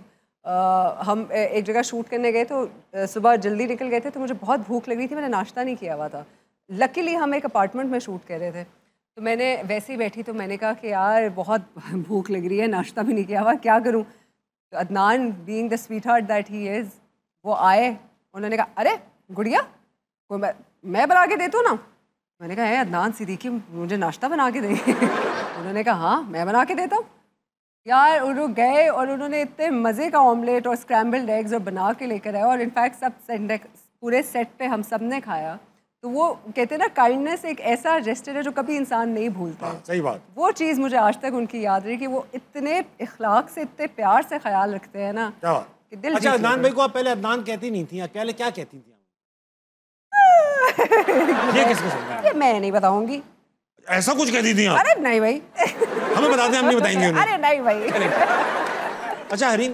हम एक जगह शूट करने गए, तो सुबह जल्दी निकल गए थे, तो मुझे बहुत भूख लग रही थी, मैंने नाश्ता नहीं किया हुआ था। लकीली हम एक अपार्टमेंट में शूट कर रहे थे, तो मैंने वैसे ही बैठी, तो मैंने कहा कि यार बहुत भूख लग रही है, नाश्ता भी नहीं किया हुआ, क्या करूँ। तो Adnan being the sweetheart that he is, वो आए, उन्होंने कहा अरे गुड़िया कोई मैं बना के देता हूँ ना। मैंने कहा है अदनान सिद्दीकी मुझे नाश्ता बना के देंगे। उन्होंने कहा हाँ मैं बना के देता हूँ। यार उन्होंने गए और उन्होंने इतने मज़े का ऑमलेट और स्क्रैम्बल्ड एग्स और बना के लेकर आए, और इनफैक्ट सब पूरे सेट पे हम सब ने खाया। तो वो कहते हैं ना, काइंडनेस एक ऐसा जेस्चर है जो कभी इंसान नहीं भूलता है। सही बात। वो चीज़ मुझे आज तक उनकी याद रही कि वो इतने इखलाक से, इतने प्यार से ख्याल रखते हैं ना कि दिल। अच्छा, अदनान भाई को आप पहले अदनान कहती नहीं थी, पहले क्या कहती थी? ये किसको समझा? ये मैं नहीं बताऊंगी। ऐसा कुछ कहती थी आप? अरे नहीं भाई। हमें बता दें, हम नहीं बताएंगे उन्हें। अरे नहीं भाई। अच्छा हरीम,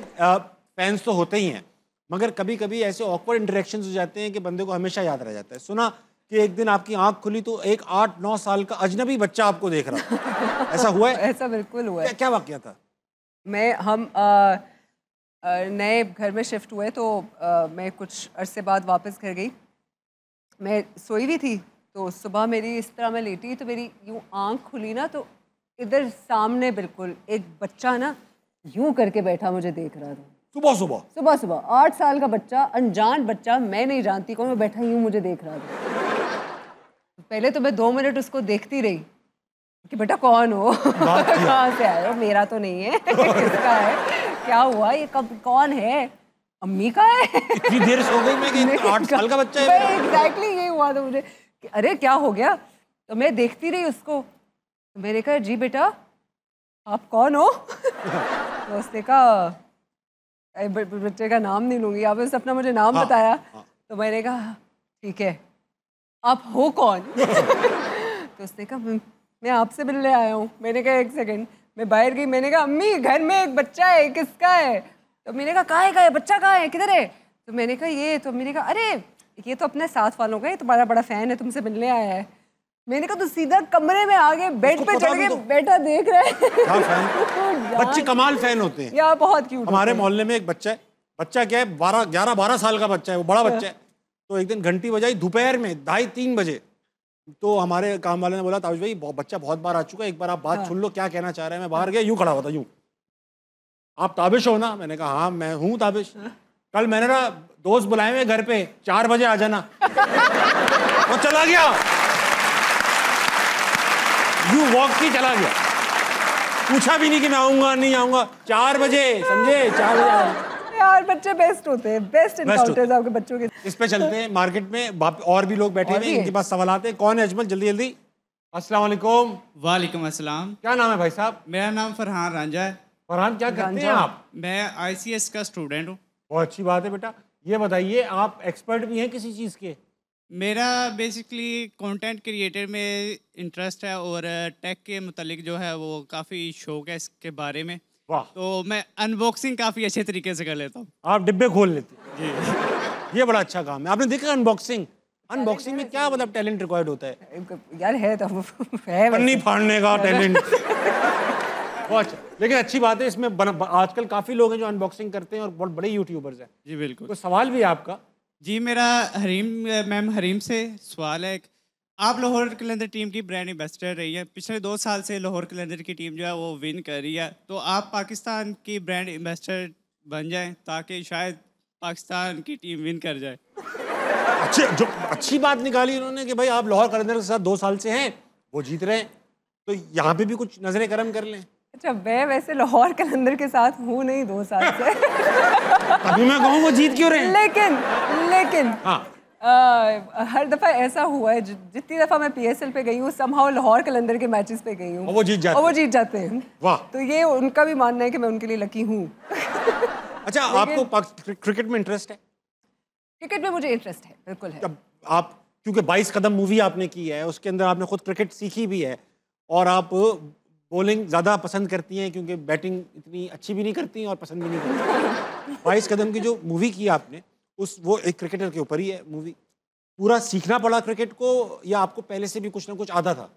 फैंस तो होते ही हैं, मगर कभी कभी ऐसे ऑकवर्ड इंटरेक्शंस हो जाते हैं कि बंदे को हमेशा याद रह जाता है। सुना कि एक दिन आपकी आंख खुली तो एक 8-9 साल का अजनबी बच्चा आपको देख रहा था, ऐसा हुआ है? ऐसा बिल्कुल हुआ है। क्या वाकया था? हम नए घर में शिफ्ट हुए, तो मैं कुछ अरसे बाद वापस घर गई। मैं सोई हुई थी, तो सुबह मेरी इस तरह मैं लेटी, तो मेरी यूँ आंख खुली ना, तो इधर सामने बिल्कुल एक बच्चा ना यूँ करके बैठा मुझे देख रहा था। सुबह 8 साल का बच्चा, अनजान बच्चा, मैं नहीं जानती कौन, मैं बैठा यूँ मुझे देख रहा था। पहले तो मैं 2 मिनट उसको देखती रही कि बेटा कौन हो, कहाँ से आए हो, मेरा तो नहीं है, किसका है, क्या हुआ, ये कब, कौन है, अम्मी का है। इतनी देर सो गई मैं कि 8 साल का बच्चा है। एग्जैक्टली यही हुआ था मुझे कि अरे क्या हो गया। तो मैं देखती रही उसको, तो मैंने कहा जी बेटा आप कौन हो। तो उसने कहा, बच्चे का नाम नहीं लूंगी, आप उसने अपना मुझे नाम बताया। तो मैंने कहा ठीक है आप हो कौन। तो उसने कहा मैं आपसे मिलने आया हूँ। मैंने कहा एक सेकंड। मैं बाहर गई, मैंने कहा अम्मी घर में एक बच्चा है, किसका है। तो मैंने कहा कहाँ है बच्चा, कहाँ है, किधर है। तो मैंने कहा ये, तो मैंने कहा अरे ये तो अपने साथ वालों का है, तुम्हारा बड़ा फैन है, तुमसे मिलने आया है। मैंने कहा तो सीधा कमरे में आ गए, बेड पे चढ़ के बैठा देख रहा है। बच्चे कमाल फैन होते हैं यार, बहुत क्यूट। हमारे मोहल्ले में एक बच्चा है, बच्चा क्या है 11-12 साल का बच्चा है, वो बड़ा बच्चा है। तो एक दिन घंटी बजाई दोपहर में 2:30-3 बजे, तो हमारे काम वाले ने बोला ताबिश भाई बच्चा बहुत बार आ चुका है, एक बार आप बात सुन लो क्या कहना चाह रहे हैं। मैं बाहर गया, यूँ खड़ा हुआ था यूँ, आप ताबिश हो ना? मैंने कहा हाँ मैं हूँ ताबिश। कल मैंने ना दोस्त बुलाए हुए घर पे, 4 बजे आ जाना। वो चला गया, यू वॉक की चला गया, पूछा भी नहीं कि मैं आऊंगा नहीं आऊंगा। 4 बजे, समझे? 4 बजे। यार बच्चे बेस्ट होते हैं, बेस्ट एनकाउंटर्स आपके बच्चों के। इस पे चलते हैं मार्केट में, और भी लोग बैठे हुए हैं, इनके पास सवाल आते हैं। कौन है अजमल? जल्दी जल्दी। अस्सलाम वालेकुम। वालेकुम अस्सलाम। क्या नाम है भाई साहब? मेरा नाम फरहान रांझा है। फरहान, क्या करते हैं आप? मैं ICS का स्टूडेंट हूँ। बहुत अच्छी बात है बेटा। ये बताइए, आप एक्सपर्ट भी हैं किसी चीज़ के? मेरा बेसिकली कंटेंट क्रिएटर में इंटरेस्ट है और टेक के मुतालिक जो है वो काफ़ी शौक है इसके बारे में। वाह। तो मैं अनबॉक्सिंग काफ़ी अच्छे तरीके से कर लेता हूँ। आप डिब्बे खोल लेते हैं। ये बड़ा अच्छा काम है। आपने देखा अनबॉक्सिंग? अनबॉक्सिंग में क्या मतलब टैलेंट रिक्वायर्ड होता है? यार है तो है पन्नी फाड़ने का टैलेंट। बहुत अच्छा। लेकिन अच्छी बात है इसमें आजकल काफ़ी लोग हैं जो अनबॉक्सिंग करते हैं और बहुत बड़े यूट्यूबर्स हैं। जी बिल्कुल। तो सवाल भी है आपका? जी मेरा मैम हरीम से सवाल है। आप लाहौर कलंदर टीम की ब्रांड एम्बेसडर रही है, पिछले 2 साल से लाहौर कलंदर की टीम जो है वो विन कर रही है, तो आप पाकिस्तान की ब्रांड एम्बेसडर बन जाएं ताकि शायद पाकिस्तान की टीम विन कर जाए। अच्छी बात निकाली उन्होंने कि भाई आप लाहौर कलंदर के साथ 2 साल से हैं, वो जीत रहे हैं, तो यहाँ पे भी कुछ नजरे करम कर लें। अच्छा, मैं वैसे लाहौर कलंदर के साथ हूँ नहीं 2 साल से। अभी मैं कहूँ वो जीत क्यों रहे हैं? लेकिन हाँ, हर दफा ऐसा हुआ है, जितनी दफा मैं PSL पे गई हूँ समहाउ लाहौर कलंदर के मैचेस पे गई हूँ और वो जीत जाते हैं। वाह। तो ये उनका भी मानना है कि मैं उनके लिए लकी हूँ। अच्छा, आपको क्रिकेट में इंटरेस्ट है? क्रिकेट में मुझे इंटरेस्ट है, बिल्कुल है। जब आप, क्योंकि 22 कदम मूवी आपने की है, उसके अंदर आपने खुद क्रिकेट सीखी भी है, और आप बॉलिंग ज़्यादा पसंद करती हैं क्योंकि बैटिंग इतनी अच्छी भी नहीं करती और पसंद भी नहीं करती। 22 कदम की जो मूवी की आपने, वो एक क्रिकेटर के ऊपर ही है मूवी। पूरा सीखना पड़ा क्रिकेट को या आपको पहले से भी कुछ ना कुछ आता था?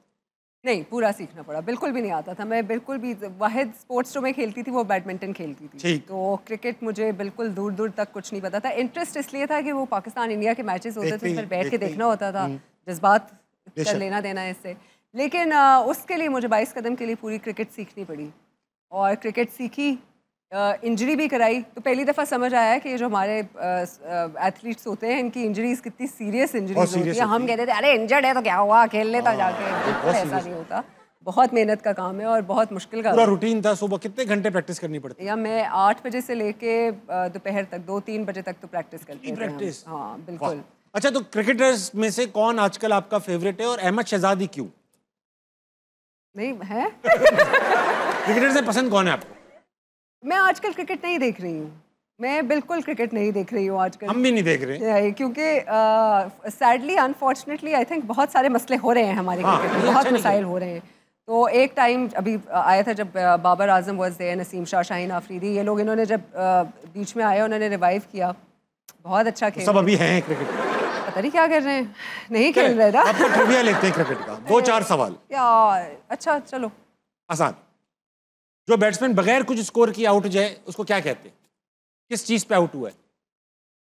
नहीं, पूरा सीखना पड़ा, बिल्कुल भी नहीं आता था। मैं बिल्कुल भी, वाहिद स्पोर्ट्स जो मैं खेलती थी वो बैडमिंटन खेलती थी, तो क्रिकेट मुझे बिल्कुल दूर दूर तक कुछ नहीं पता था। इंटरेस्ट इसलिए था कि वो पाकिस्तान इंडिया के मैचेस होते थे, फिर बैठ के देखना होता था, जज्बात कर लेना देना इससे। लेकिन उसके लिए मुझे 22 कदम के लिए पूरी क्रिकेट सीखनी पड़ी, और क्रिकेट सीखी, इंजरी भी कराई, तो पहली दफ़ा समझ आया कि जो हमारे एथलीट्स होते हैं इनकी इंजरीज कितनी सीरियस इंजरीज होती है। हम कहते थे अरे इंजर्ड है तो क्या हुआ, खेल लेता जाके, बिल्कुल ऐसा नहीं होता। बहुत मेहनत का काम है और बहुत मुश्किल का। पूरा रूटीन था। सुबह कितने घंटे प्रैक्टिस करनी पड़ती है? या मैं 8 बजे से लेके दोपहर तक 2-3 बजे तक तो प्रैक्टिस करती हूँ। हाँ बिल्कुल। अच्छा, तो क्रिकेटर्स में से कौन आजकल आपका फेवरेट है और अहमद शहजादी क्यों? नहीं है। क्रिकेटर से पसंद कौन है आपको? मैं आजकल क्रिकेट नहीं देख रही हूँ, मैं बिल्कुल क्रिकेट नहीं देख रही हूँ आजकल। हम भी नहीं देख रहे क्योंकि सैडली अनफॉर्चुनेटली आई थिंक बहुत सारे मसले हो रहे हैं हमारे क्रिकेट में, बहुत मसाइल हो रहे हैं। तो एक टाइम अभी आया था जब बाबर आजम वॉज देयर, नसीम शाह, शाहीन आफरीदी, ये लोग इन्होंने जब बीच में आया उन्होंने रिवाइव किया, बहुत अच्छा खेल। सब अभी हैं क्रिकेट, पता नहीं क्या कर रहे हैं, नहीं खेल रहे ना। आपको ट्रिविया लेते हैं क्रिकेट का, 2-4 सवाल यार। अच्छा चलो, आसान। जो बैट्समैन बगैर कुछ स्कोर की आउट जाए उसको क्या कहते हैं? किस चीज पे आउट हुआ है?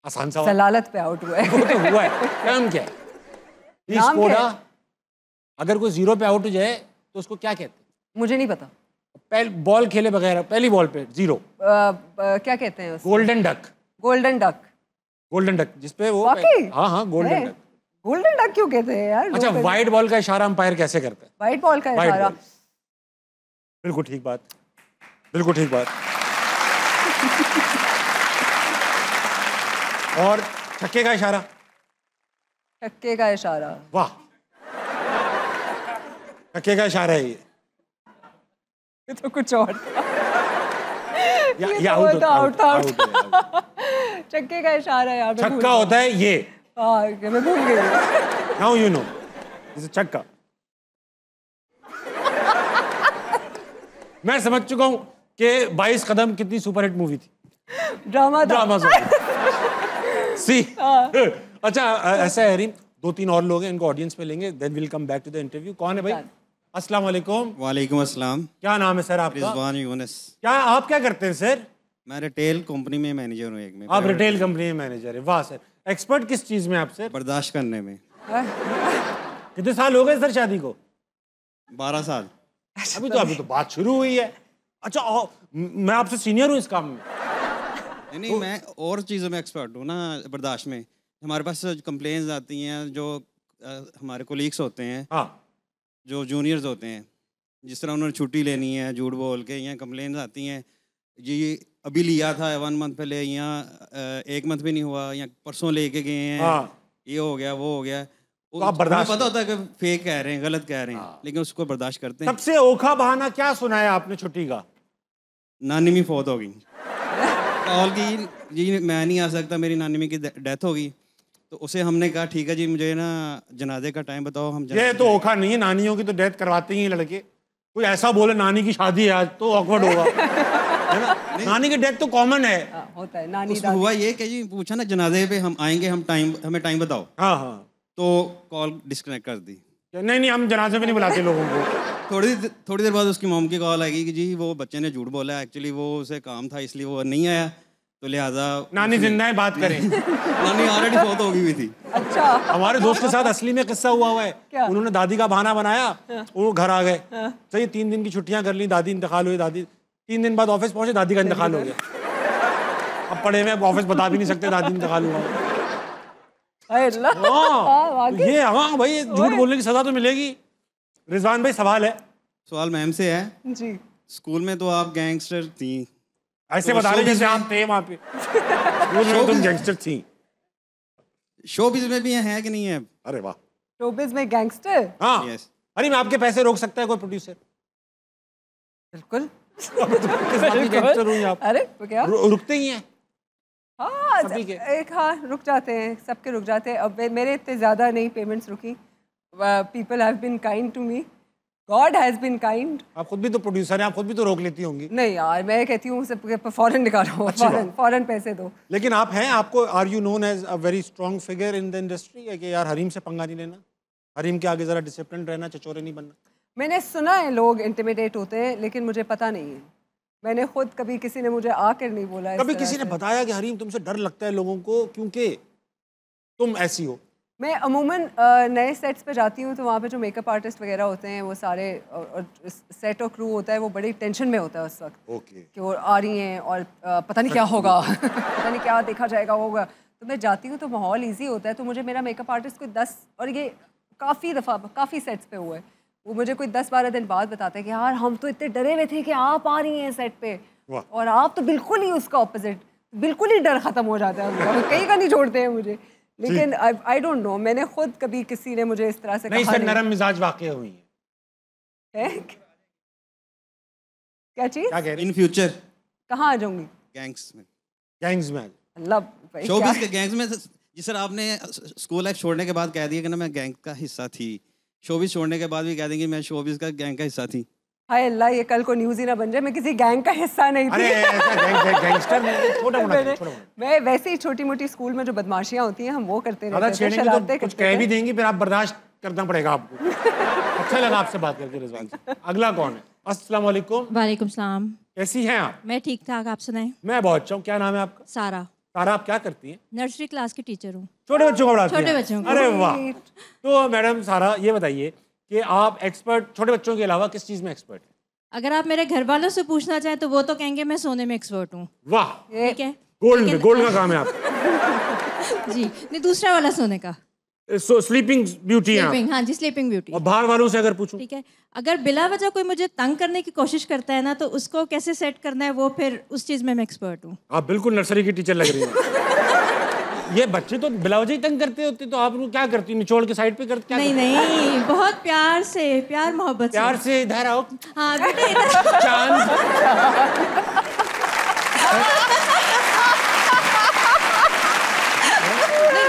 आसान सवाल। सलालत पे आउट हुआ है। तो हुआ है, नाम क्या है? नाम क्या है? अगर कोई 0 पे आउट हो जाए तो उसको क्या कहते हैं? मुझे नहीं पता। बॉल खेले बगैर पहली बॉल पे 0, क्या कहते हैं उसको? Golden duck. Golden duck. Golden duck जिसपे वो, हाँ गोल्डन डक। गोल्डन डक क्यों कहते हैं यार? अच्छा, वाइट बॉल का इशारा अंपायर कैसे करता है? वाइट बॉल का इशारा। बिल्कुल ठीक बात, बिल्कुल ठीक बात। और छक्के का इशारा? छक्के का इशारा। वाह, छक्के का इशारा है ये तो कुछ और या आउट था। छक्के का इशारा यार, छक्का होता है ये। हाँ मैं भूल गई। Now you know this is छक्का। मैं समझ चुका हूं कि 22 कदम कितनी सुपरहिट मूवी थी। ड्रामा सी। अच्छा, ऐसा है हरीम, 2-3 और लोग हैं, इनको ऑडियंस में लेंगे, then will come back to the interview. कौन है भाई? अस्सलाम वालेकुम। वालेकुम अस्सलाम। क्या नाम है सर आपका? रिजवान यूनुस। क्या आप क्या करते हैं सर? मैं रिटेल कंपनी में मैनेजर हूँ। एक में आप रिटेल कंपनी में मैनेजर है? वाह सर। एक्सपर्ट किस चीज में आप सर? बर्दाश्त करने में। कितने साल हो गए सर शादी को? 12 साल। अभी तो बात शुरू हुई है। अच्छा मैं आपसे सीनियर हूँ इस काम में। नहीं, मैं और चीज़ों में एक्सपर्ट हूँ ना, बर्दाश्त में। हमारे पास कंप्लेंट्स आती हैं, जो हमारे कोलीग्स होते हैं, हाँ, जो जूनियर्स होते हैं, जिस तरह उन्होंने छुट्टी लेनी है झूठ बोल के, या कंप्लेंट्स आती हैं जी अभी लिया था 1 मंथ पहले, यहाँ 1 मंथ भी नहीं हुआ, या परसों लेके गए हैं, हाँ। ये हो गया वो हो गया। तो आप बर्दाश्त पता होता है कि फेक कह रहे हैं, गलत कह रहे हैं, लेकिन उसको बर्दाश्त करते हैं। सबसे ओखा बहाना क्या सुनाया आपने छुट्टी का? नानी मी फौत हो गई, कॉल की जी मैं नहीं आ सकता, मेरी नानी मी की डेथ हो गई। तो उसे हमने कहा ठीक है जी, मुझे ना जनाजे का टाइम बताओ, हम ये तो ओखा नहीं है, नानियों की तो डेथ करवाते ही हैं लड़के। कोई ऐसा बोले नानी की शादी है आज, तो ऑकवर्ड होगा है ना? नानी की डेथ तो कॉमन है। होता है नानी उसमें हुआ ये कि जी पूछा ना जनाजे पे हम आएंगे, हमें टाइम बताओ। हाँ हाँ। तो कॉल डिस्कनेक्ट कर दी। नहीं हम जनाजे में नहीं बुलाते लोगों को। थोड़ी देर बाद उसकी मॉम की कॉल आएगी कि जी वो बच्चे ने झूठ बोला, एक्चुअली वो उसे काम था इसलिए वो नहीं आया, तो लिहाजा नानी जिंदा है, बात करें। नानी ऑलरेडी फौत हो गई हुई थी। अच्छा, हमारे दोस्त के साथ असली में किस्सा हुआ है। क्या? उन्होंने दादी का बहाना बनाया, वो घर आ गए। सही 3 दिन की छुट्टियां कर ली, दादी इंतकाल हुई। दादी 3 दिन बाद ऑफिस पहुंचे, दादी का इंतकाल हो गया। अब पढ़े में ऑफिस बता भी नहीं सकते दादी इंतकाल हुआ। ये हाँ भाई, झूठ बोलने की सजा तो मिलेगी। रिजवान भाई सवाल है। सवाल मैम से है जी। स्कूल में तो आप गैंगस्टर थी, ऐसे तो बता रहे जैसे शोबिज़ आप थे वहां पे। स्कूल में तुम गैंगस्टर थी। शोबिज़ में भी है कि नहीं है? अरे वाह। शोबिज़ में गैंगस्टर? हाँ। यस। अरे मैं आपके पैसे रोक सकता है कोई प्रोड्यूसर? बिल्कुल। किस बात की गैंगस्टर हुई आप? अरे वो क्या? रुकते ही हैं। हाँ, सभी के। एक हाँ रुक जाते हैं, सबके रुक जाते हैं। अब मेरे इतने ज़्यादा नहीं पेमेंट्स रुकी। People have been kind to me, God has been kind. आप खुद भी तो प्रोड्यूसर हैं, आप खुद भी तो रोक लेती होंगी। नहीं यार, मैं कहती हूँ सब फॉरेन निकालो, फॉरेन पैसे दो। लेकिन आप हैं, आपको are you known as a very strong figure in the industry, है कि यार हरीम से पंगा नहीं लेना, हरीम के आगे जरा डिसिप्लिन रहना, चचोरे नहीं बनना? मैंने सुना है लोग इंटिमिडेट होते हैं, लेकिन मुझे पता नहीं है। मैंने खुद कभी किसी ने मुझे आकर नहीं बोला। कभी किसी ने बताया कि हरीम तुमसे डर लगता है लोगों को क्योंकि तुम ऐसी हो? मैं अमूमन नए सेट्स पे जाती हूँ तो वहाँ पे जो मेकअप आर्टिस्ट वगैरह होते हैं वो सारे और सेट और क्रू होता है, वो बड़ी टेंशन में होता है उस वक्त। ओके। कि वो आ रही हैं और पता नहीं क्या होगा पता नहीं क्या देखा जाएगा होगा। तो मैं जाती हूँ तो माहौल ईजी होता है। तो मुझे मेरा मेकअप आर्टिस्ट कोई 10, और ये काफ़ी दफ़ा काफ़ी सेट्स पे हुआ है, वो मुझे कोई 10-12 दिन बाद बताते हैं कि यार हम तो इतने डरे हुए थे कि आप आ रही हैं सेट पे, और आप तो बिल्कुल ही उसका ऑपोजिट, बिल्कुल ही डर खत्म हो जाता है उनका, कहीं का नहीं छोड़ते हैं मुझे। लेकिन आई डोंट नो, मैंने खुद कभी किसी ने मुझे इस तरह से नहीं, कहा सर नरम मिजाज वाकई हुई है। क्या चीज? क्या कह रही? इन फ्यूचर कहाँ आ जाऊंगी? गैंग्स में। गैंग्स में? अल्लाह भाई, शोबिज़ के गैंग्स में। जिस सर आपने स्कूल लाइफ छोड़ने के बाद कह दिया कि ना मैं गैंग का हिस्सा थी, शोबिज़ छोड़ने के बाद भी कह देंगे मैं शोबिज़ का गैंग का हिस्सा थी। हाय अल्लाह, ये कल को न्यूज़ ही ना बन जाए मैं किसी गैंग का हिस्सा नहीं थी। अरे गैंगस्टर छोटा मोटा। मैं वैसे ही छोटी मोटी स्कूल में जो बदमाशियाँ होती हैं हम वो करते ज़्यादा रहते थे, छेड़ेंगे तो शरारतें कुछ करते कह थे। भी देंगी, फिर आप बर्दाश्त करना पड़ेगा आपको। अच्छा लगा आपसे बात करके रिजवान से। अगला कौन है? अस्सलाम वालेकुम। वालेकुम सलाम। कैसी हैं आप? मैं ठीक ठाक, आप सुनाएं? मैं बहुत अच्छा हूँ। क्या नाम है आपका? सारा। सारा, आप क्या करती हैं? नर्सरी क्लास की टीचर हूँ। छोटे बच्चों को पढ़ाती हैं? छोटे बच्चों को। अरे वाह। तो मैडम सारा ये बताइए कि आप एक्सपर्ट छोटे बच्चों के अलावा किस चीज़ में एक्सपर्ट हैं? अगर आप मेरे घर वालों से पूछना चाहें तो वो तो कहेंगे मैं सोने में एक्सपर्ट हूँ। वाह, ठीक है। गोल्ड में, गोल्ड का काम है आप। जी नहीं, दूसरा वाला सोने का। स्लीपिंग ब्यूटी है आप। स्लीपिंग, हाँ जी, स्लीपिंग ब्यूटी। और बाहर वालों से अगर पूछूं? ठीक है, अगर बिला वजह कोई मुझे तंग करने की कोशिश करता है ना तो उसको कैसे सेट करना है वो फिर उस चीज़ में मैं एक्सपर्ट हूँ। आप बिल्कुल नर्सरी की टीचर लग रही हैं। ये बच्चे तो बिला वजह ही तंग करते होते, तो आप क्या करती? निचोड़ के साइड पे करते? नहीं नहीं, बहुत प्यार से, प्यार मोहब्बत से। प्यार से इधर आओ। हाँ बेटे इधर। चांद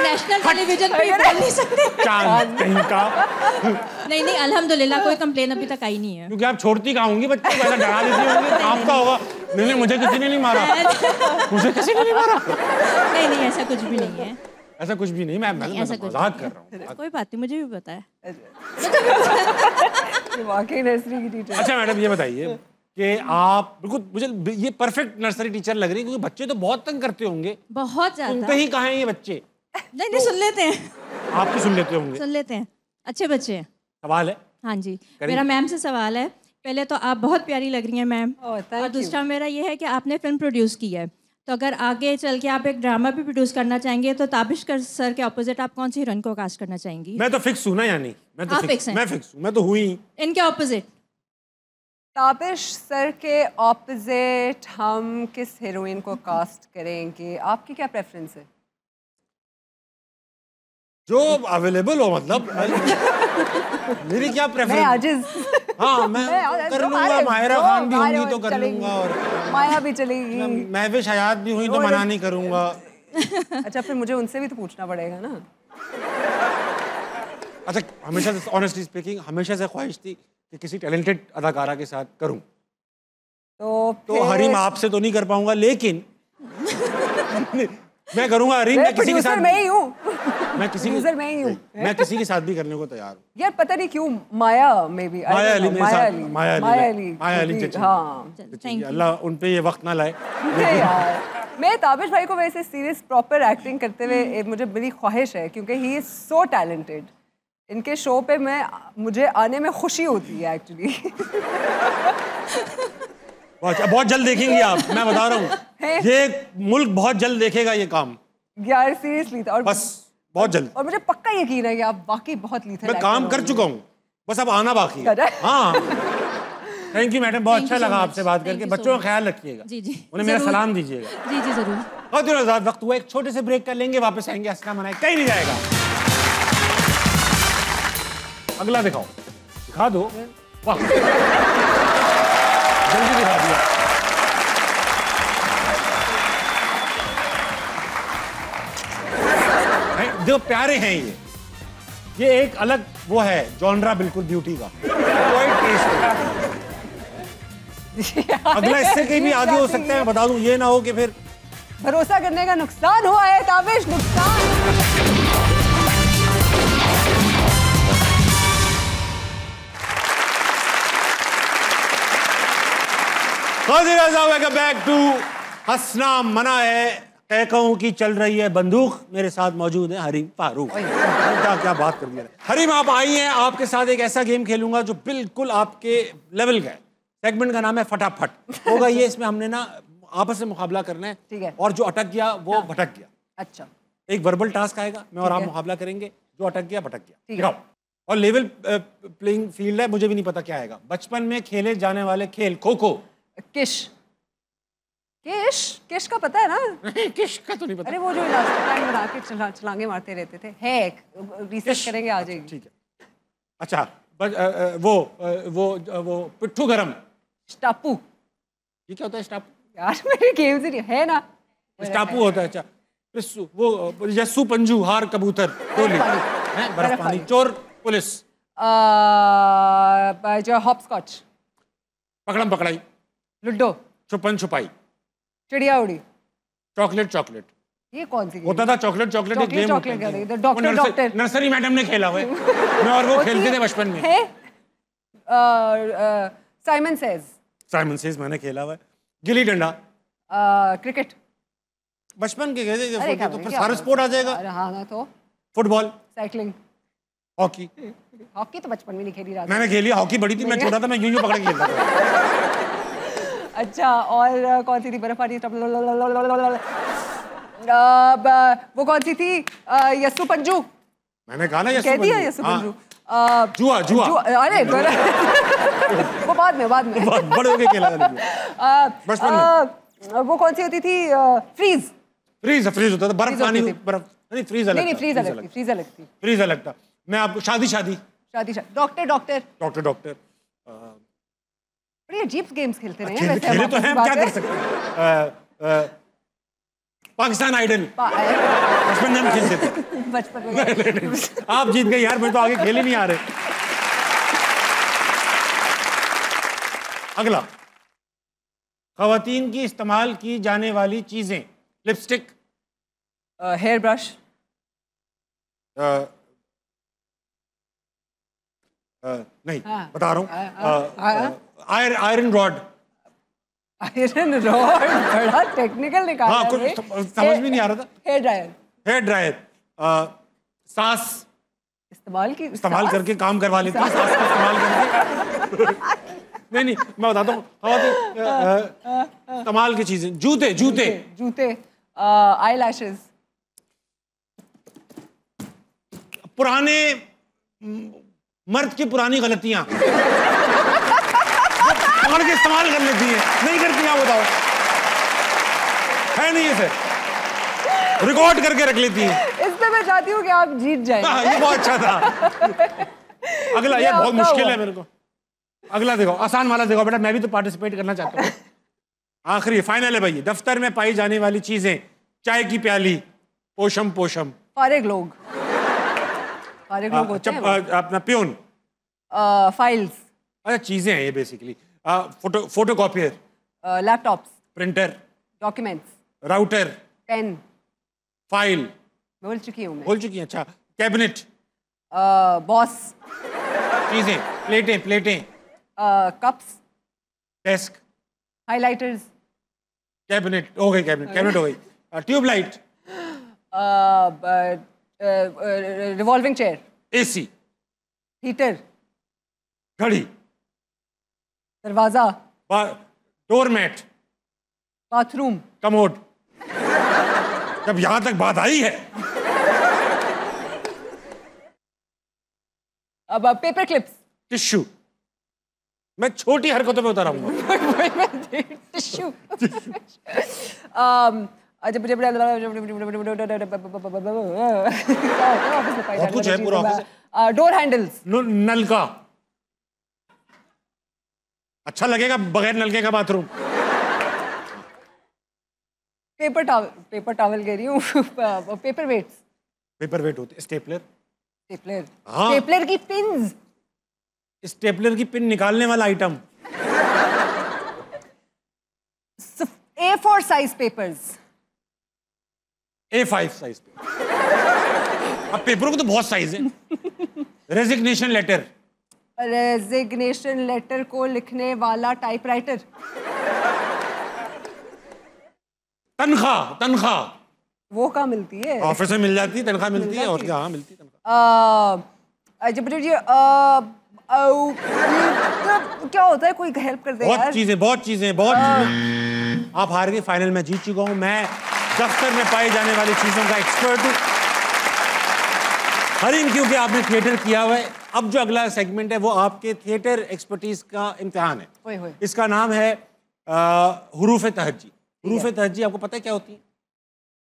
नेशनल टेलीविजन पे बोल नहीं सकते। चांद कहीं का। नहीं नहीं, अल्हम्दुलिल्लाह कोई कंप्लेन अभी तक आई नहीं है। क्योंकि आप छोड़ती कहाँ होंगी बच्चे को, ऐसा डरा देती होंगी। आपका होगा नहीं, मुझे किसी ने नहीं मारा, मुझे किसी ने नहीं मारा। नहीं नहीं, ऐसा कुछ भी नहीं है। ऐसा कुछ भी नहीं, मैं ऐसा कुछ मजाक कर रहा हूँ। कोई बात नहीं, मुझे भी पता है। वाकई नर्सरी की टीचर। अच्छा मैडम ये बताइए कि आप बिल्कुल, मुझे ये परफेक्ट नर्सरी टीचर लग रही है क्योंकि बच्चे तो बहुत तंग करते होंगे। बहुत ज्यादा। सुनते ही कहाँ हैं ये बच्चे? नहीं नहीं, सुन लेते हैं। आपकी सुन लेते होंगे। सुन लेते हैं। अच्छे बच्चे हैं। सवाल है? हाँ जी, करिए। मेरा मैम से सवाल है। पहले तो आप बहुत प्यारी लग रही हैं मैम, thank और दूसरा मेरा ये है कि आपने फिल्म प्रोड्यूस की है, तो अगर आगे चल के आप एक ड्रामा भी प्रोड्यूस करना चाहेंगे तो ताबिश सर के ऑपोजिट आप कौन सी हीरोइन को कास्ट करना चाहेंगी? मैं तो फिक्स हूँ ना, यानी मैं तो आप fix हैं? मैं फिक्स हूँ, मैं तो हुई। इनके ऑपोजिट ताबिश सर के ऑपोजिट हम किस हीरोइन को कास्ट करेंगे? आपकी क्या प्रेफरेंस है? जो अवेलेबल हो, मतलब मेरी क्या मैं प्रेफरेंस? आजिज। हाँ, मैं कर लूंगा। माहिरा खान भी होंगी तो कर चलेगी। लूंगा, और माया भी चलेगी। महविश हयात भी हुई तो मना नहीं करूंगा। अच्छा, फिर मुझे उनसे भी तो पूछना पड़ेगा ना। अच्छा, हमेशा से ऑनेस्टली स्पीकिंग हमेशा से ख्वाहिश थी कि किसी टैलेंटेड अदाकारा के साथ करूं, तो हरीम आपसे तो नहीं कर पाऊंगा, लेकिन मैं करूंगा हरीम। मैं किसी के साथ, मैं ही हूँ, मैं किसी producer मैं ही हूँ। मैं किसी के साथ भी करने को तैयार हूँ। यार पता नहीं क्यों माया में भी माया अली मेरे साथ, माया अली चची। हाँ, अल्लाह उन पे ये वक्त ना लाए। यार मैं ताबिश भाई को वैसे सीरियस प्रॉपर एक्टिंग करते हुए मुझे बड़ी ख्वाहिश है, क्योंकि ही इज सो टैलेंटेड। इनके शो पे मुझे आने में खुशी होती है एक्चुअली। बहुत जल्द देखेंगी आप, मैं बता रहा हूँ, ये मुल्क बहुत जल्द देखेगा ये काम। यार सीरियसली, और बस बहुत जल्द। और मुझे पक्का यकीन है कि आप वाकई बहुत लीथल मैं काम कर चुका हूँ, बस अब आना बाकी है। हाँ, थैंक यू मैडम, बहुत अच्छा लगा आपसे बात करके। बच्चों का ख्याल रखिएगा, जी जी, उन्हें मेरा सलाम दीजिएगा। जी जी जरूर। बहुत आजाद वक्त हुआ, एक छोटे से ब्रेक कर लेंगे, वापस आएंगे। हंसना मनाए कहीं नहीं जाएगा। अगला दिखाओ, दिखा दो। वाह, जल्दी दिखा दिया। जो प्यारे हैं ये एक अलग वो है जॉनरा, बिल्कुल ब्यूटी का कोई टेस्ट है। अगला इससे कहीं भी आगे हो सकता है, बता दूं, ये ना हो कि फिर भरोसा करने का नुकसान हुआ है। ताबिश, नुकसान। वेलकम बैक टू हंसना मना है। कहूं कि चल रही है बंदूक। मेरे साथ मौजूद है हरीम फारूक। क्या बात कर दिया। हरीम आप आई हैं, आपके साथ एक ऐसा गेम खेलूंगा जो बिल्कुल आपके लेवल का है। सेगमेंट का नाम है फटाफट। होगा ये, इसमें हमने ना आपस में मुकाबला करना है, ठीक है। और जो अटक गया वो भटक गया। अच्छा, एक वर्बल टास्क आएगा, मैं और आप मुकाबला करेंगे, जो अटक गया भटक गया। ठीक है। और लेवल प्लेइंग फील्ड है, मुझे भी नहीं पता क्या आएगा। बचपन में खेले जाने वाले खेल, खो खो। किश किश का पता है ना? किश का तो नहीं पता। अरे वो जो इलास्टिक लाइन बना के छलांगे मारते रहते थे, है एक, रिसर्च करेंगे आ जाएगी। ठीक है। अच्छा, वो पिट्ठू गरम। स्टापू। ये क्या होता है स्टापू? यार मेरे गेम से है ना, स्टापू होता है। अच्छा, पिस्सू, वो यस्सू पंजू, हार कबूतर, कोहली, बर्फ पानी, चोर पुलिस, जो हॉपस्कॉच, पकड़म पकड़ाई, लूडो, छुपन छुपाई, चिड़िया उड़ी, चॉकलेट चॉकलेट। ये कौन सी होता था? चॉकलेट चॉकलेट एक गेम होता था। डॉक्टर डॉक्टर नर्सरी मैडम ने खेला हुआ है, मैं और वो खेलते थे बचपन में। Simon says. साइमन सेज मैंने खेला हुआ है। गिल्ली डंडा, क्रिकेट बचपन के गए थे, तो फिर सारा स्पोर्ट आ जाएगा। हाँ ना, तो फुटबॉल, साइकिलिंग, हॉकी। हॉकी तो बचपन में नहीं खेली रात। मैंने खेली, हॉकी बड़ी थी, मैं छोटा था, मैं यूं पकड़ के खेलता था। अच्छा, और कौन सी थी? बर्फानी, वो कौन सी थी? यस्सू पंजू। मैंने कहा ना यस्सू कहती है पंजू। यस्सू पंजू। जुआ जुआ। अरे वो बाद में बड़े होके खेला था बचपन में। वो कौन सी होती थी? फ्रीज। फ्रीज होता था, बर्फ पानी, बर्फ नहीं, फ्रीज अलग। नहीं, फ्रीज अलग थी, फ्रीज अलग थी। फ्रीज अलग था। मैं आपको शादी डॉक्टर डॉक्टर बड़ी अजीब गेम्स खेलते रहे हैं खेले वैसे तो हैं, क्या कर सकते हैं। पाकिस्तान आइडल बचपन में हम खेलते थे। बचपन में आप जीत गए यार, मैं तो आगे खेल ही नहीं आ रहे। अगला, खवातीन की इस्तेमाल की जाने वाली चीजें। लिपस्टिक, हेयर ब्रश, नहीं बता रहा हूँ, आयरन रॉड। आयरन रॉड बड़ा टेक्निकल निकाला। हाँ, कुछ समझ भी नहीं आ रहा था। हेयर ड्रायर, सांस, इस्तेमाल करके काम करवा लेती है, सास को इस्तेमाल करके। नहीं, मैं बताता हूँ, इस्तेमाल की चीजें, जूते, आई-लैशेस, पुराने मर्द की पुरानी गलतियां पकड़ के इस्तेमाल कर लेती है, नहीं करती हैं, बताओ है नहीं इसे रिकॉर्ड करके रख लेती है। इसमें मैं चाहती हूँ कि आप जीत जाएं। ये बहुत अच्छा था। अगला, ये बहुत मुश्किल है मेरे को। अगला देखो, आसान वाला देखो बेटा, मैं भी तो पार्टिसिपेट करना चाहता हूँ। आखिरी फाइनल है भाई। दफ्तर में पाई जाने वाली चीजें, चाय की प्याली, पोशम फारिग लोग होते हैं, अपना प्यून, फाइल्स, अच्छा चीजें हैं ये basically, photocopier, laptops, printer, documents, router, pen, file, बोल चुकी हूँ मैं, बोल चुकी हैं, अच्छा कैबिनेट, बॉस, चीजें, प्लेटें, कप्स, डेस्क, हाइलाइटर्स, कैबिनेट हो गई, कैबिनेट हो गई, tubelight, revolving chair, AC, heater, घड़ी, दरवाजा, डोरमैट, बाथरूम, कमोड। जब यहां तक बात आई है, अब पेपर क्लिप्स, टिश्यू। मैं छोटी हरकतों पे उतर आऊंगा। टिश्यू, कुछ है पूरा ऑफिस, डोर हैंडल्स, नलका। अच्छा लगेगा बगैर नलके का बाथरूम। पेपर टॉवल कह रही हूँ। पेपर वेट होते, स्टेपलर, हाँ। स्टेपलर की पिन्स, स्टेपलर की पिन निकालने वाला item, A4 size papers, A5 size paper. अब पेपरों को तो बहुत साइज है। रेजिग्नेशन लेटर को लिखने वाला टाइपराइटर, तनख्वाह वो कहाँ मिलती है? ऑफिस में मिल जाती है, तनख्वाह मिलती है, और क्या? हाँ, मिलती है तनख्वाह। क्या होता है, कोई हेल्प कर दे यार। बहुत चीजें। आप हार गए, फाइनल में जीत चुका हूं मैं। दफ्तर में पाई जाने वाली चीजों का एक्सपर्ट हूं। हरीम, क्योंकि आपने थिएटर किया हुआ है, अब जो अगला सेगमेंट है वो आपके थिएटर एक्सपर्टीज का इम्तिहान है। इसका नाम है हुरूफ तहज्जी। हुरूफ तहज्जी आपको पता है क्या होती है?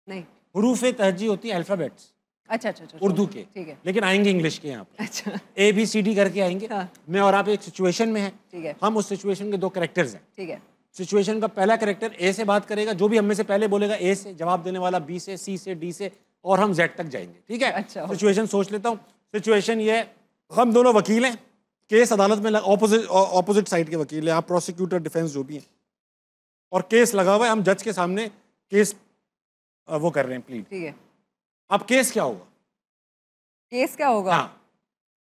नहीं। हुरूफ तहज्जी होती है अल्फाबेट्स, अच्छा, उर्दू के, ठीक है, लेकिन आएंगे इंग्लिश के यहाँ पे। अच्छा। ABCD करके आएंगे। हाँ। मैं और आप एक सिचुएशन में हैं, ठीक है, हम उस सिचुएशन के दो कैरेक्टर्स हैं, ठीक है। सिचुएशन का पहला कैरेक्टर A से बात करेगा, जो भी हम में से पहले बोलेगा A से, जवाब देने वाला B से, C से, D से, और हम Z तक जाएंगे, ठीक है? अच्छा। सिचुएशन सोच लेता हूँ। सिचुएशन ये है, हम दोनों वकील हैं, केस अदालत में, ऑपोजिट साइड के वकील हैं, आप प्रोसिक्यूटर, डिफेंस जो भी हैं, और केस लगा हुआ है, हम जज के सामने केस वो कर रहे हैं, प्लीड, ठीक है। अब केस क्या होगा? केस क्या होगा? हाँ,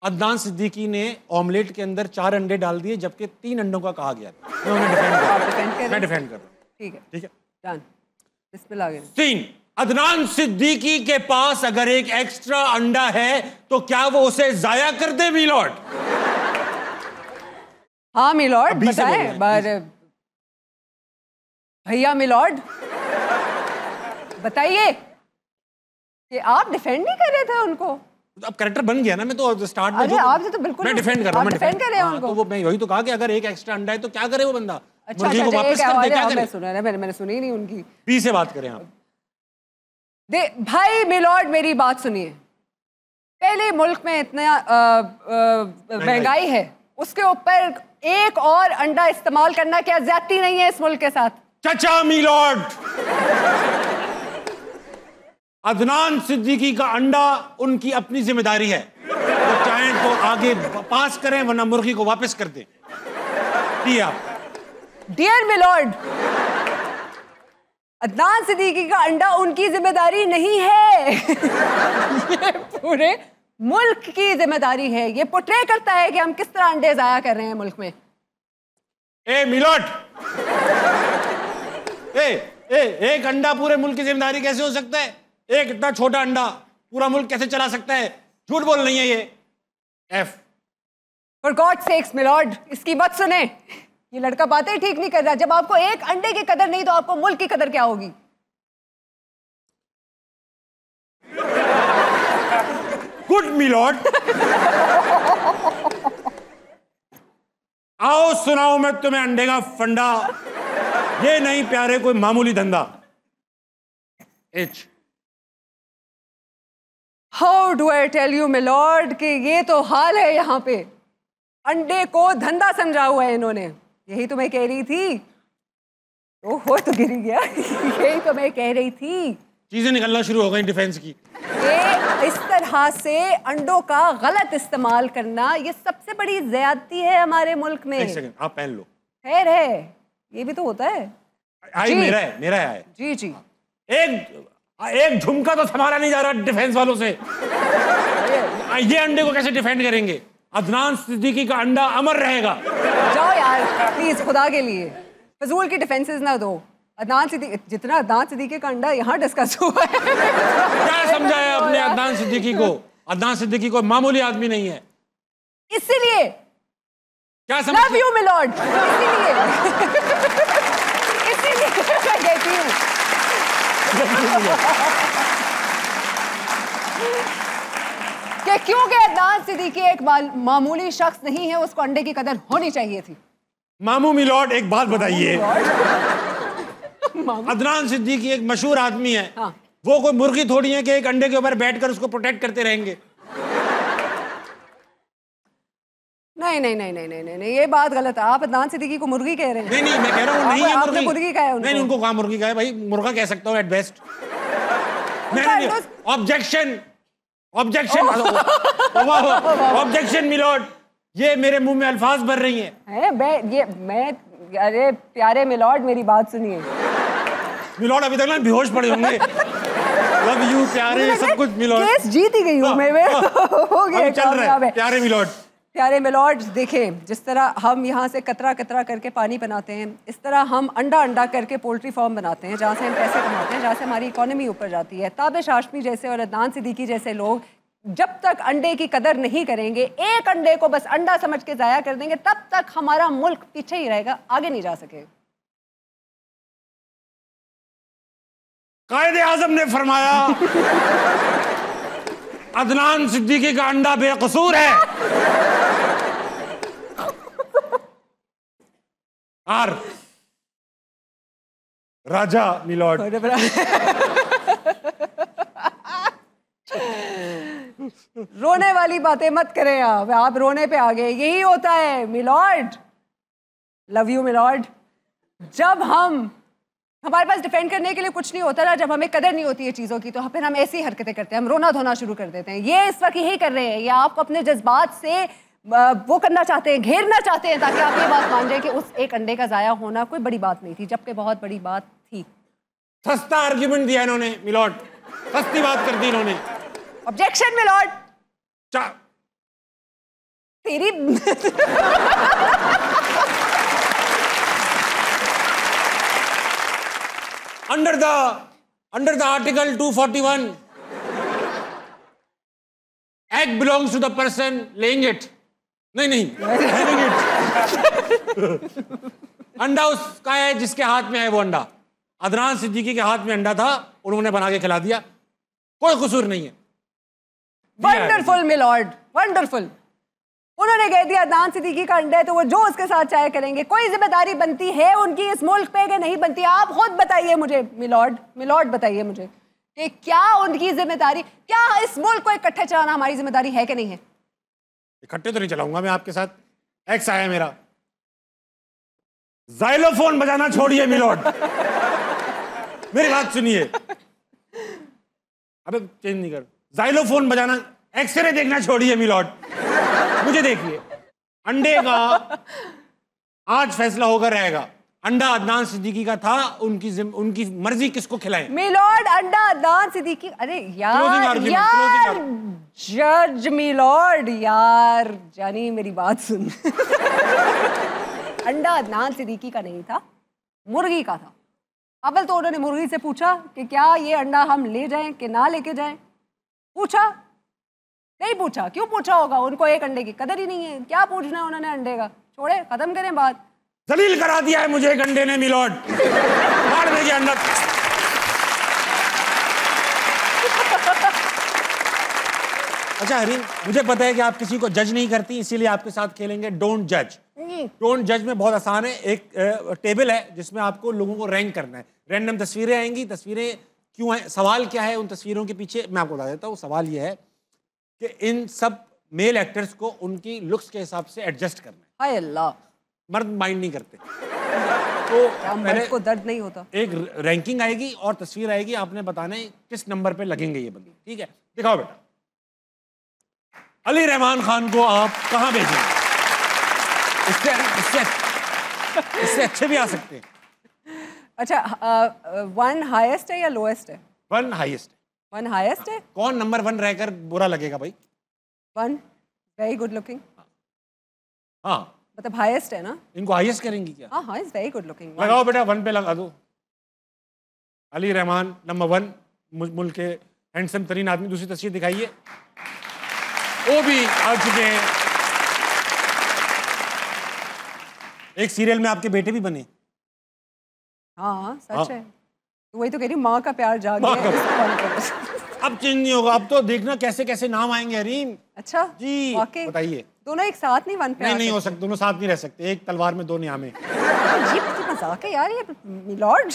अदनान सिद्दीकी ने ऑमलेट के अंदर 4 अंडे डाल दिए, जबकि 3 अंडों का कहा गया था। मैं उन्हें डिफेंड कर रहा हूँ। ठीक है, ठीक है, डन। बिस्मिल्लाह। 3, अदनान सिद्दीकी के पास अगर एक एक्स्ट्रा अंडा है तो क्या वो उसे जाया कर दे मिलॉर्ड? हाँ मिलॉर्ड, बताएं भैया मिलॉर्ड, बताइए कि आप डिफेंड नहीं कर रहे थे उनको। अब कैरेक्टर बन गया ना, मैं तो स्टार्ट में आपसे तो बिल्कुल मैं डिफेंड कर रहा हूं, डिफेंड कर रहे हैं उनको। तो वो मैं वही तो कहा कि अगर एक एक्स्ट्रा अंडा है तो क्या करे वो बंदा? अच्छा, मुर्गी को वापस कर दे, क्या करे? मैंने सुनी ही नहीं उनकी। बी से बात करें आप। भाई मिलॉर्ड, मेरी बात सुनिए। पहले मुल्क में इतना महंगाई है, उसके ऊपर एक और अंडा इस्तेमाल करना क्या ज्यादती नहीं है इस मुल्क के साथ? चचा मिलॉर्ड, अदनान सिद्दीकी का अंडा उनकी अपनी जिम्मेदारी है, वो चाहें तो आगे पास करें वरना मुर्गी को वापस कर दें। डियर मिलॉर्ड, अदनान सिद्दीकी का अंडा उनकी जिम्मेदारी नहीं है। ये पूरे मुल्क की जिम्मेदारी है। ये पोर्ट्रे करता है कि हम किस तरह अंडे जाया कर रहे हैं मुल्क में। ए मिलॉर्ड, एक अंडा पूरे मुल्क की जिम्मेदारी कैसे हो सकता है? एक इतना छोटा अंडा पूरा मुल्क कैसे चला सकता है? झूठ बोल नहीं है ये। F. For God sakes milord, इसकी मत सुने। ये लड़का बातें ही ठीक नहीं कर रहा। जब आपको एक अंडे की कदर नहीं तो आपको मुल्क की कदर क्या होगी? Good milord. आओ सुनाओ मैं तुम्हें अंडे का फंडा। ये नहीं प्यारे कोई मामूली धंधा। H. How do I tell you milord कि ये तो हाल है यहाँ पे। अंडे को धंधा समझा हुआ है इन्होंने। यही तो मैं कह रही थी। ओहो तो गिर ही गया। यही तो मैं कह रही थी। चीजें निकलना शुरू हो गई डिफेंस की। ये इस तरह से अंडों का गलत इस्तेमाल करना ये सबसे बड़ी ज्यादती है हमारे मुल्क में। एक सेकंड आप पहन लो। खैर है, ये भी तो होता है। आई मेरा है। जी जी। एक झुमका तो संभाला नहीं जा रहा डिफेंस वालों से। ये अंडे को कैसे डिफेंड करेंगे? अदनान सिद्दीकी का अंडा अमर रहेगा। जाओ यार प्लीज, खुदा के लिए फजूल की डिफेंसेस ना दो। जितना अदनान सिद्दीकी का अंडा यहाँ डिस्कस हुआ है। क्या समझाया अपने अदनान सिद्दीकी को? अदनान सिद्दीकी कोई मामूली आदमी नहीं है। इसीलिए क्या समझ? Love you milord. इसीलिए मैं कहती हूँ कि क्योंकि अदनान सिद्दीकी एक मामूली शख्स नहीं है, उसको अंडे की कदर होनी चाहिए थी। मामू मिलॉर्ड एक बात बताइए। अदनान सिद्दीकी एक मशहूर आदमी है। हाँ। वो कोई मुर्गी थोड़ी है कि एक अंडे के ऊपर बैठकर उसको प्रोटेक्ट करते रहेंगे। नहीं नहीं नहीं नहीं नहीं नहीं, ये बात गलत है। आप अदनान सिद्दीकी को मुर्गी कह रहे हैं। नहीं मैं कह रहा हूँ नहीं है आपने मुर्गी कहा है उनको। नहीं उनको कहा मुर्गी कहा है भाई, मुर्गा कह सकता हूँ at best. Objection objection milord, ये मेरे मुंह में अल्फाज भर रही हैं। अरे प्यारे मिलॉर्ड मेरी बात सुनिए। मिलॉर्ड अभी तक ना बेहोश पड़े होंगे। लव यू प्यारे सब कुछ मिलॉर्ड। केस जीत ही गई हूँ मैं। हो गया चल रहा है प्यारे मिलॉर्ड। प्यारे मिलॉर्ड देखें, जिस तरह हम यहाँ से कतरा कतरा करके पानी बनाते हैं, इस तरह हम अंडा अंडा करके पोल्ट्री फार्म बनाते हैं, जहाँ से हम पैसे कमाते हैं, जहाँ से हमारी इकोनॉमी ऊपर जाती है। ताबिश हाशमी जैसे और अदनान सिद्दीकी जैसे लोग जब तक अंडे की कदर नहीं करेंगे, एक अंडे को बस अंडा समझ के जाया कर देंगे, तब तक हमारा मुल्क पीछे ही रहेगा, आगे नहीं जा सकेगा। कायदे आजम ने फरमाया अदनान सिद्दीकी का अंडा बेकसूर है। R Raja milord. रोने वाली बातें मत करें आप रोने पे आ गए। यही होता है मिलॉर्ड। Love you milord. जब हमारे पास डिफेंड करने के लिए कुछ नहीं होता ना, जब हमें कदर नहीं होती है चीज़ों की, तो फिर हम ऐसी हरकतें करते हैं, हम रोना धोना शुरू कर देते हैं। ये इस वक्त यही कर रहे हैं। ये आपको अपने जज्बात से वो करना चाहते हैं, घेरना चाहते हैं, ताकि आप ये बात मान जाए कि उस एक अंडे का ज़ाया होना कोई बड़ी बात नहीं थी, जबकि बहुत बड़ी बात थी। सस्ता आर्ग्यूमेंट दिया इन्होंने मिलॉर्ड, सस्ती बात कर दी इन्होंने। Objection milord. तेरी under the article 241 egg belongs to the person laying it. नहीं having it. अंडा उसका है जिसके हाथ में है वो अंडा। अदनान सिद्दीकी के हाथ में अंडा था, उन्होंने बना के खिला दिया, कोई कसूर नहीं है। Wonderful milord, wonderful. उन्होंने कह दिया अदनान सिद्दीकी का अंडा है तो वो जो उसके साथ चाहे करेंगे। कोई जिम्मेदारी बनती है उनकी इस मुल्क पे कि नहीं बनती? आप खुद बताइए मुझे मिलॉर्ड बताइए मुझे कि क्या उनकी जिम्मेदारी, क्या इस मुल्क को इकट्ठे चलाना हमारी जिम्मेदारी है कि नहीं है? इकट्ठे तो नहीं चलाऊंगा मैं आपके साथ। एक्स आया मेरा, जाइलोफोन बजाना छोड़िए मिलॉर्ड। मेरी बात सुनिए, अबे चेंज नहीं कर। जाइलोफोन बजाना, एक्सरे देखना छोड़िए मिलॉर्ड, मुझे देखिए। अंडे का आज फैसला होकर रहेगा। अंडा अदनान सिद्दीकी का था, उनकी मर्जी किसको खिलाएं। मिलॉर्ड अंडा अदनान सिद्दीकी, अरे यार जज मिलॉर्ड, यार जानी मेरी बात सुन। अंडा अदनान सिद्दीकी का नहीं था, मुर्गी का था। अव्वल तो उन्होंने मुर्गी से पूछा कि क्या ये अंडा हम ले जाएं कि ना लेके जाएं, पूछा। नहीं पूछा, क्यों पूछा होगा? उनको एक अंडे की कदर ही नहीं है, क्या पूछना है उन्होंने अंडे का? छोड़े, खत्म करें बात। जलील करा दिया है मुझे एक अंडे ने मिलॉर्ड। मार दीजिए अंडा। अच्छा हरीम, मुझे पता है कि आप किसी को जज नहीं करती, इसीलिए आपके साथ खेलेंगे डोंट जज। डोंट जज में बहुत आसान है। एक टेबल है जिसमें आपको लोगों को रैंक करना है। रैंडम तस्वीरें आएंगी, तस्वीरें क्यों है, सवाल क्या है उन तस्वीरों के पीछे मैं आपको बता देता हूँ। सवाल ये है कि इन सब मेल एक्टर्स को उनकी लुक्स के हिसाब से एडजस्ट करना है। हाय अल्लाह, मर्द माइंड नहीं करते। तो पहले को दर्द नहीं होता। एक रैंकिंग आएगी और तस्वीर आएगी, आपने बताना है किस नंबर पे लगेंगे ये बंदे। ठीक है, दिखाओ बेटा। अली रहमान खान को आप कहाँ भेजेंगे? इससे अच्छे भी आ सकते हैं। अच्छा, 1 हाईएस्ट है या लोएस्ट है? 1 हाईएस्ट। 1 हाईएस्ट है। कौन नंबर 1 रहकर बुरा लगेगा भाई? 1 वेरी गुड लुकिंग। हाँ, मतलब हाईएस्ट है ना? इनको हाईएस्ट करेंगी क्या? हाँ हाँ, इज वेरी गुड लुकिंग। लगाओ बेटा, 1 पे लगा दो। अली रहमान नंबर 1, मुल्क के हैंडसम तरीन आदमी। दूसरी तस्वीर दिखाइए, वो भी आ चुके हैं। एक सीरियल में आपके बेटे भी बने। हाँ सच है। तो वही तो कह रही हूँ, माँ का प्यार जाग गया। अब चेंज नहीं होगा, अब तो देखना कैसे कैसे नाम आएंगे हरीम। अच्छा जी, बताइए। दोनों एक साथ नहीं 1 पे नहीं हो सकते, दोनों साथ नहीं रह सकते। एक तलवार में 2 नियामे। ये मजाक है यार, ये मिलॉर्ड।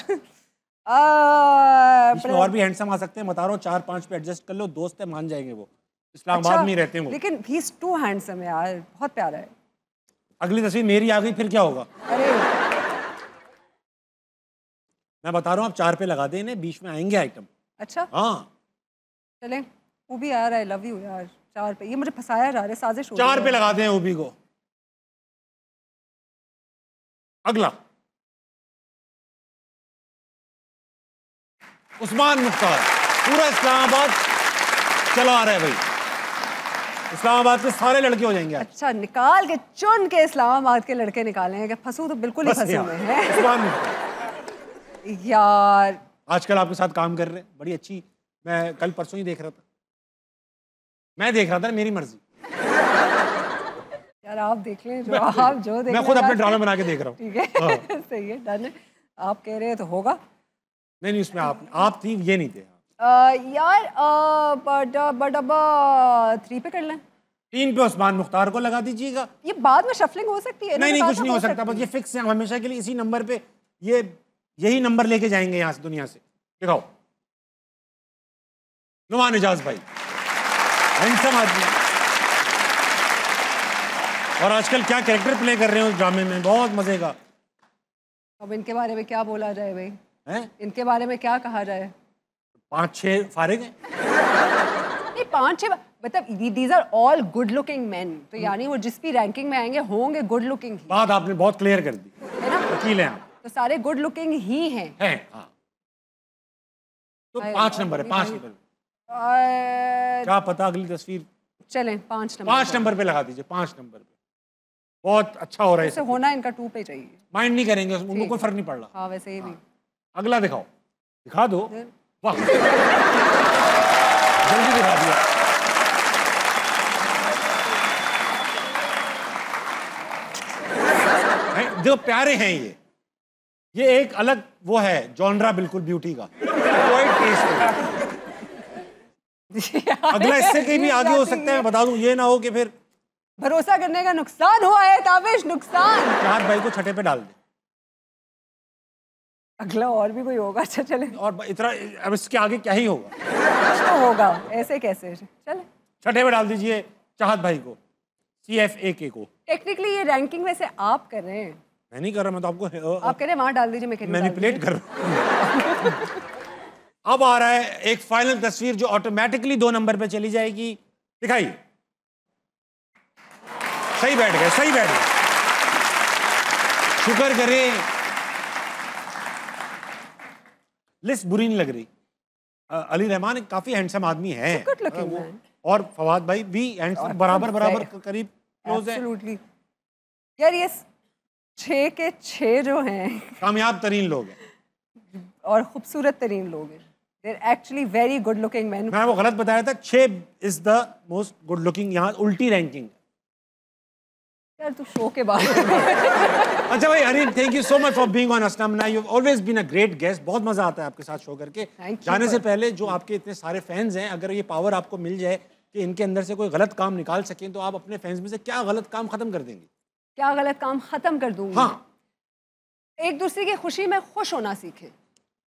इसमें और भी हैंडसम आ सकते हैं, बता रहा हूँ। 4-5 पे एडजस्ट कर लो, दोस्त है, मान जाएंगे वो। इस्लामाबाद में रहते हैं वो। लेकिन ही इज टू हैंडसम यार, बहुत प्यारा है। अगली तस्वीर मेरी आ गई, फिर क्या होगा? अरे मैं बता रहा हूँ, आप 4 पे लगा दें इन्हें, बीच में आएंगे आइटम। अच्छा हाँ चले, वो भी यार आई लव यू यार। 4 पे, ये मुझे फंसाया जा रहा है, साजिश हो 4 पे लगा दें ओबी को। अगला उस्मान मुख्तार। पूरा इस्लामाबाद चला आ रहा है भाई, इस्लामाबाद के सारे लड़के हो जाएंगे। अच्छा, निकाल के चुन के इस्लामाबाद के लड़के निकाले हैं। फंसू तो बिल्कुल ही फंसे हुए हैं यार। आजकल आपके साथ काम कर रहे हैं, बड़ी अच्छी। मैं कल परसों ही देख रहा था, मेरी मर्जी। यार आप देख लें जो आप जो देख, मैं खुद अपने ड्रामे बना के देख रहा हूँ। ठीक है सही है, डन है। आप कह रहे हैं तो होगा। नहीं, उसमें आप थी, ये नहीं थे। यार 3 पे कर लें। 3 पे उस्मान मुख्तार को लगा दीजिएगा। ये बाद में शफलिंग हो सकती है? नहीं, कुछ नहीं हो सकता, बस ये फिक्स है हमेशा के लिए इसी नंबर पे। यही नंबर लेके जाएंगे यहाँ से, दुनिया से। दिखाओ, नुमान इजाज भाई, हैंडसम आदमी, और आजकल क्या कैरेक्टर प्ले कर रहे हो उस ड्रामे में, बहुत मजे का। अब इनके बारे में क्या बोला जाए भाई? हैं? इनके बारे में क्या कहा जाए? 5-6 फारिग हैं। नहीं 5-6, मतलब these are all good looking man, तो यानी वो जिस भी रैंकिंग में आएंगे होंगे गुड लुकिंग। बात आपने बहुत क्लियर कर दी, है ना? वकील हैं आप। तो सारे गुड लुकिंग ही हैं। हाँ। तो 5 नंबर है, 5 नंबर। क्या पता अगली तस्वीर। चलें 5 नंबर। 5 नंबर पे लगा दीजिए, 5 नंबर पे। बहुत अच्छा हो रहा है। वैसे होना इनका 2 पे चाहिए। माइंड नहीं करेंगे, उनको कोई फर्क नहीं पड़ रहा। हाँ वैसे ही भी। अगला दिखाओ, दिखा दो। वाह, जल्दी दिखा दिया। जो प्यारे हैं ये एक अलग वो है जॉनरा, बिल्कुल ब्यूटी का कोई टेस्ट नहीं। अगला इससे कहीं भी आगे हो सकता है, मैं बता दूं, ये ना हो कि फिर भरोसा करने का नुकसान हुआ है ताबिश, नुकसान। चार भाई को छठे पे डाल दे। अगला और भी कोई होगा? अच्छा चले, और इतना अब इसके आगे क्या ही होगा? कुछ तो होगा, ऐसे कैसे? चले छठे पे डाल दीजिए चाहत भाई को, CFAK को। टेक्निकली ये रैंकिंग वैसे आप कर रहे हैं? मैं नहीं कर रहा, मैं तो आपको आप कह रहे हैं वहां डाल दीजिए, मैं मैनिपुलेट कर रहा हूं। अब आ रहा है एक फाइनल तस्वीर जो ऑटोमेटिकली 2 नंबर पे चली जाएगी। दिखाइए, सही बैठ गए, सही बैठ गए, शुक्र करें। लिस्ट बुरी नहीं लग रही। अली रहमान एक काफी हैंडसम आदमी है, और फवाद भाई भी हैंडसम, बराबर बराबर करीब क्लोज है। एब्सोल्युटली यार, ये 6 के 6 जो हैं कामयाब तरीन लोग हैं और खूबसूरत तरीन लोग हैं। They're actually very good looking men. मैं वो गलत बताया था, 6 is the most good looking, यहाँ उल्टी रैंकिंग। यार तू शो के बाद अच्छा भाई Hareem, thank you so much for being on अस्ता मनाई। You have always been a great guest. बहुत मजा आता है आपके साथ शो करके। जाने से पहले जो आपके इतने सारे फैंस हैं, अगर ये पावर आपको मिल जाए कि इनके अंदर से कोई गलत काम निकाल सकें, तो आप अपने फैंस में से क्या गलत काम खत्म कर देंगे? क्या गलत काम खत्म कर दूंगी? हाँ, एक दूसरे की खुशी में खुश होना सीखे।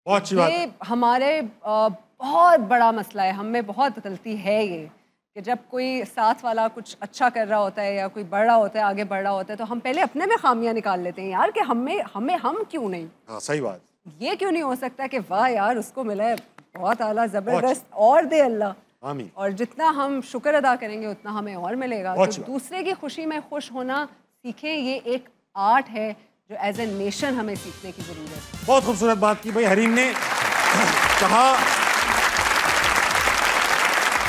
बहुत अच्छी बात। ये हमारे बहुत बड़ा मसला है, हम में बहुत गलती है ये कि जब कोई साथ वाला कुछ अच्छा कर रहा होता है या कोई बढ़ रहा होता है, आगे बढ़ रहा होता है, तो हम पहले अपने में खामियां निकाल लेते हैं यार कि हम क्यों नहीं। हाँ सही बात। ये क्यों नहीं हो सकता कि वाह यार उसको मिला है बहुत आला ज़बरदस्त, और दे अल्लाह। आमीन। और जितना हम शुक्र अदा करेंगे उतना हमें और मिलेगा। तो दूसरे की खुशी में खुश होना सीखें, ये एक आर्ट है जो एज ए नेशन हमें सीखने की ज़रूरत है। बहुत खूबसूरत बात की भाई हरीम ने। कहा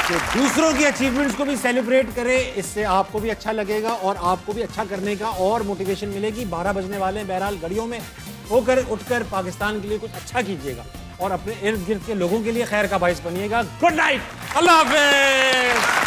कि दूसरों की अचीवमेंट्स को भी सेलिब्रेट करें, इससे आपको भी अच्छा लगेगा और आपको भी अच्छा करने का और मोटिवेशन मिलेगी। 12 बजने वाले हैं, बहरहाल घड़ियों में होकर उठकर पाकिस्तान के लिए कुछ अच्छा कीजिएगा और अपने इर्द गिर्द के लोगों के लिए खैर का बाइस बनिएगा। गुड नाइट, अल्लाह हाफिज़।